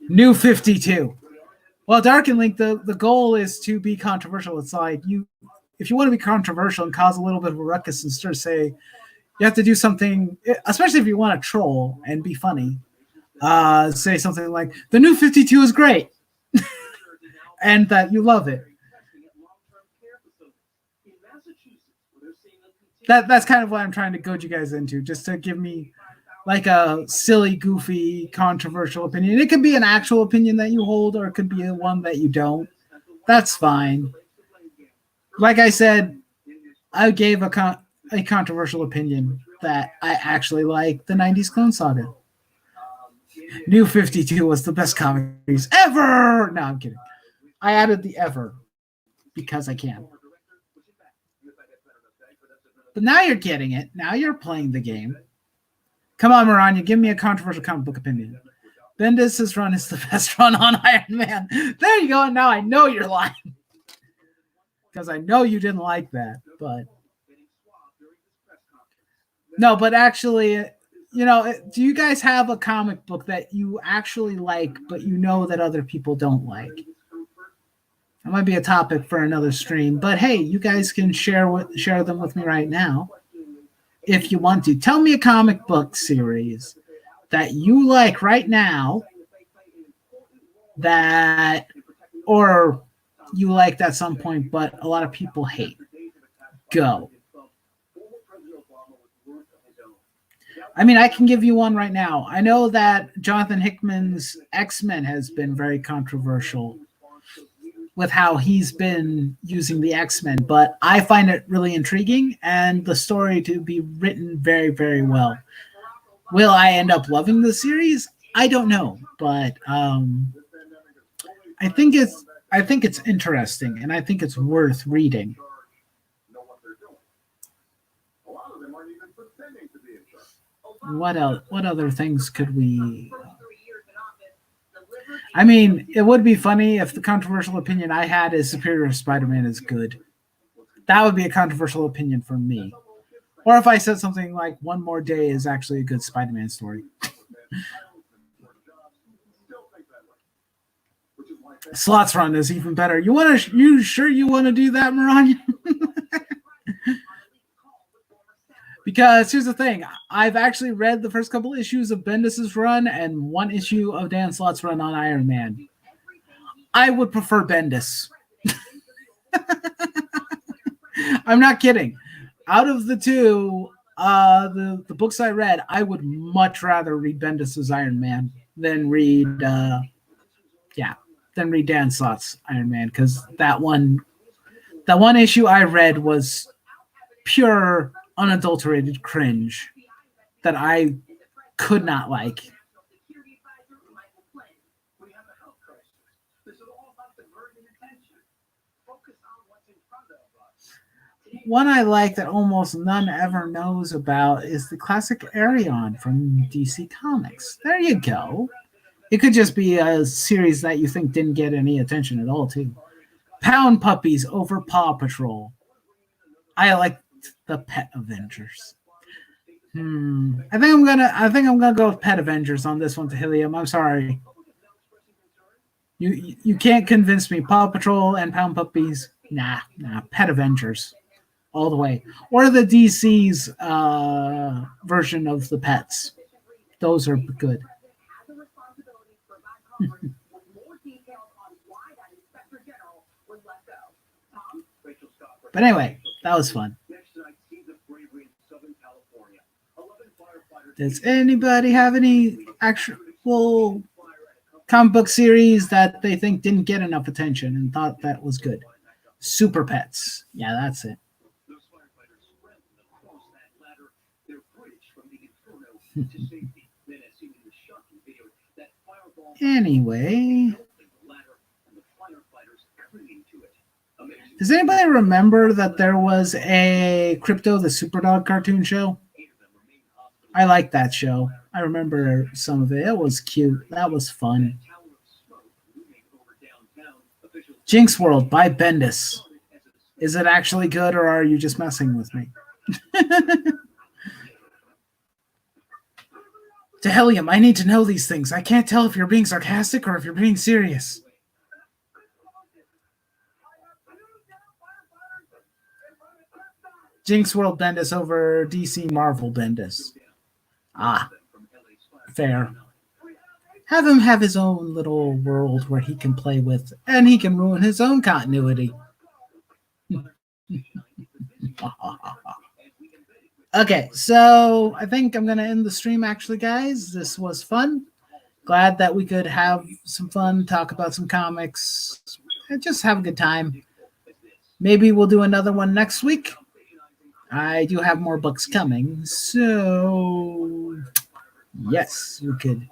Speaker 1: New 52. Well, Dark and Link, the goal is to be controversial. It's like if you want to be controversial and cause a little bit of a ruckus and start say, you have to do something, especially if you want to troll and be funny. Say something like, the New 52 is great. And that you love it. That's kind of what I'm trying to goad you guys into, just to give me like a silly, goofy, controversial opinion. It could be an actual opinion that you hold, or it could be one that you don't. That's fine. Like I said, I gave a controversial opinion that I actually like the 90s Clone Saga. New 52 was the best comic series ever! No, I'm kidding. I added the ever because I can. But now you're getting it. Now you're playing the game. Come on, Maranya, give me a controversial comic book opinion. Bendis' run is the best run on Iron Man. There you go. And now I know you're lying. Because I know you didn't like that. But no, but actually, you know, do you guys have a comic book that you actually like, but you know that other people don't like? That might be a topic for another stream. But hey, you guys can share them with me right now. if you want to. Tell me a comic book series that you like right now that, or you liked at some point, but a lot of people hate. Go. I mean, I can give you one right now. I know that Jonathan Hickman's X-Men has been very controversial with how he's been using the X-Men, but I find it really intriguing and the story to be written very, very well. Will I end up loving the series? I don't know, but I think it's interesting and I think it's worth reading. What else? What other things could we? I mean, it would be funny if the controversial opinion I had is Superior Spider-Man is good. That would be a controversial opinion for me. Or if I said something like One More Day is actually a good Spider-Man story. Slots Run is even better. You sure you want to do that, Maranya? Because here's the thing, I've actually read the first couple issues of Bendis's run and one issue of Dan Slott's run on Iron Man. I would prefer Bendis. I'm not kidding. Out of the two, the books I read, I would much rather read Bendis's Iron Man than read Dan Slott's Iron Man, because that one issue I read was pure unadulterated cringe that I could not like. One I like that almost none ever knows about is the classic Arion from DC Comics. There you go. It could just be a series that you think didn't get any attention at all, too. Pound Puppies over Paw Patrol. I like the Pet Avengers. I think I'm gonna go with Pet Avengers on this one, to Helium. I'm sorry. You can't convince me. Paw Patrol and Pound Puppies. Nah. Pet Avengers. All the way. Or the DC's version of the pets. Those are good. But anyway, that was fun. Does anybody have any actual comic book series that they think didn't get enough attention and thought that was good? Super Pets. Yeah, that's it. Anyway, does anybody remember that there was a Crypto the Superdog cartoon show? I liked that show. I remember some of it. It was cute. That was fun. Jinx World by Bendis. Is it actually good, or are you just messing with me? To Helium, I need to know these things. I can't tell if you're being sarcastic or if you're being serious. Jinx World Bendis over DC Marvel Bendis. Ah, fair. Have him have his own little world where he can play with, and he can ruin his own continuity. Okay, so I think I'm going to end the stream, actually, guys. This was fun. Glad that we could have some fun, talk about some comics, and just have a good time. Maybe we'll do another one next week. I do have more books coming, so yes, we could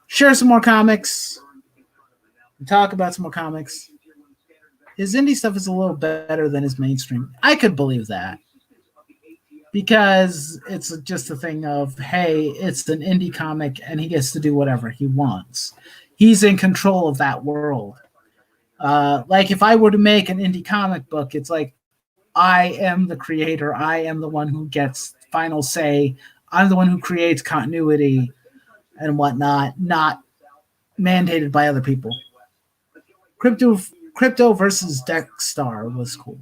Speaker 1: share some more comics, talk about some more comics. His indie stuff is a little better than his mainstream. I could believe that, because it's just a thing of, hey, it's an indie comic and he gets to do whatever he wants. He's in control of that world. Like if I were to make an indie comic book, it's like, I am the creator. I am the one who gets final say. I'm the one who creates continuity and whatnot, not mandated by other people. Crypto versus Deckstar was cool.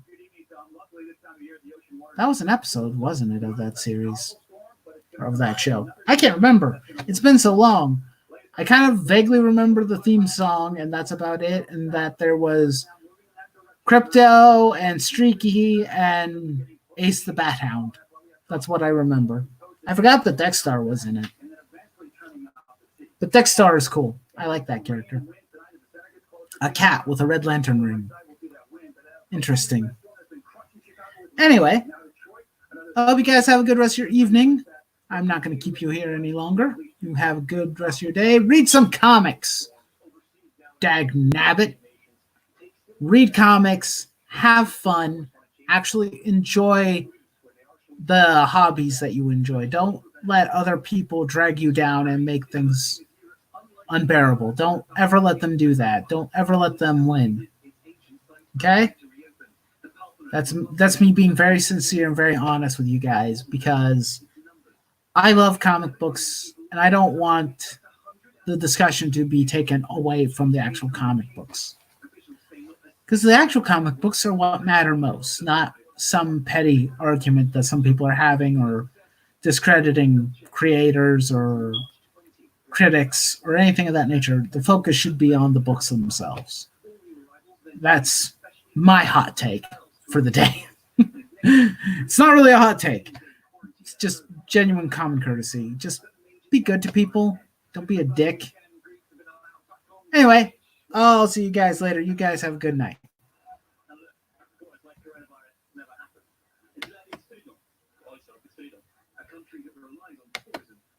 Speaker 1: That was an episode, wasn't it, of that series? Or of that show? I can't remember. It's been so long. I kind of vaguely remember the theme song, and that's about it. And that there was Crypto and Streaky and Ace the Bat Hound. That's what I remember. I forgot that Dexstar was in it. But Dexstar is cool. I like that character. A cat with a red lantern ring. Interesting. Anyway, I hope you guys have a good rest of your evening. I'm not going to keep you here any longer. You have a good rest of your day. Read some comics. Dag nabbit. Read comics. Have fun. Actually enjoy the hobbies that you enjoy. Don't let other people drag you down and make things unbearable. Don't ever let them do that. Don't ever let them win. Okay? That's me being very sincere and very honest with you guys, because I love comic books and I don't want the discussion to be taken away from the actual comic books. Because the actual comic books are what matter most, not some petty argument that some people are having or discrediting creators or critics or anything of that nature. The focus should be on the books themselves. That's my hot take for the day. It's not really a hot take. It's just genuine common courtesy. Just be good to people. Don't be a dick. Anyway, I'll see you guys later. You guys have a good night.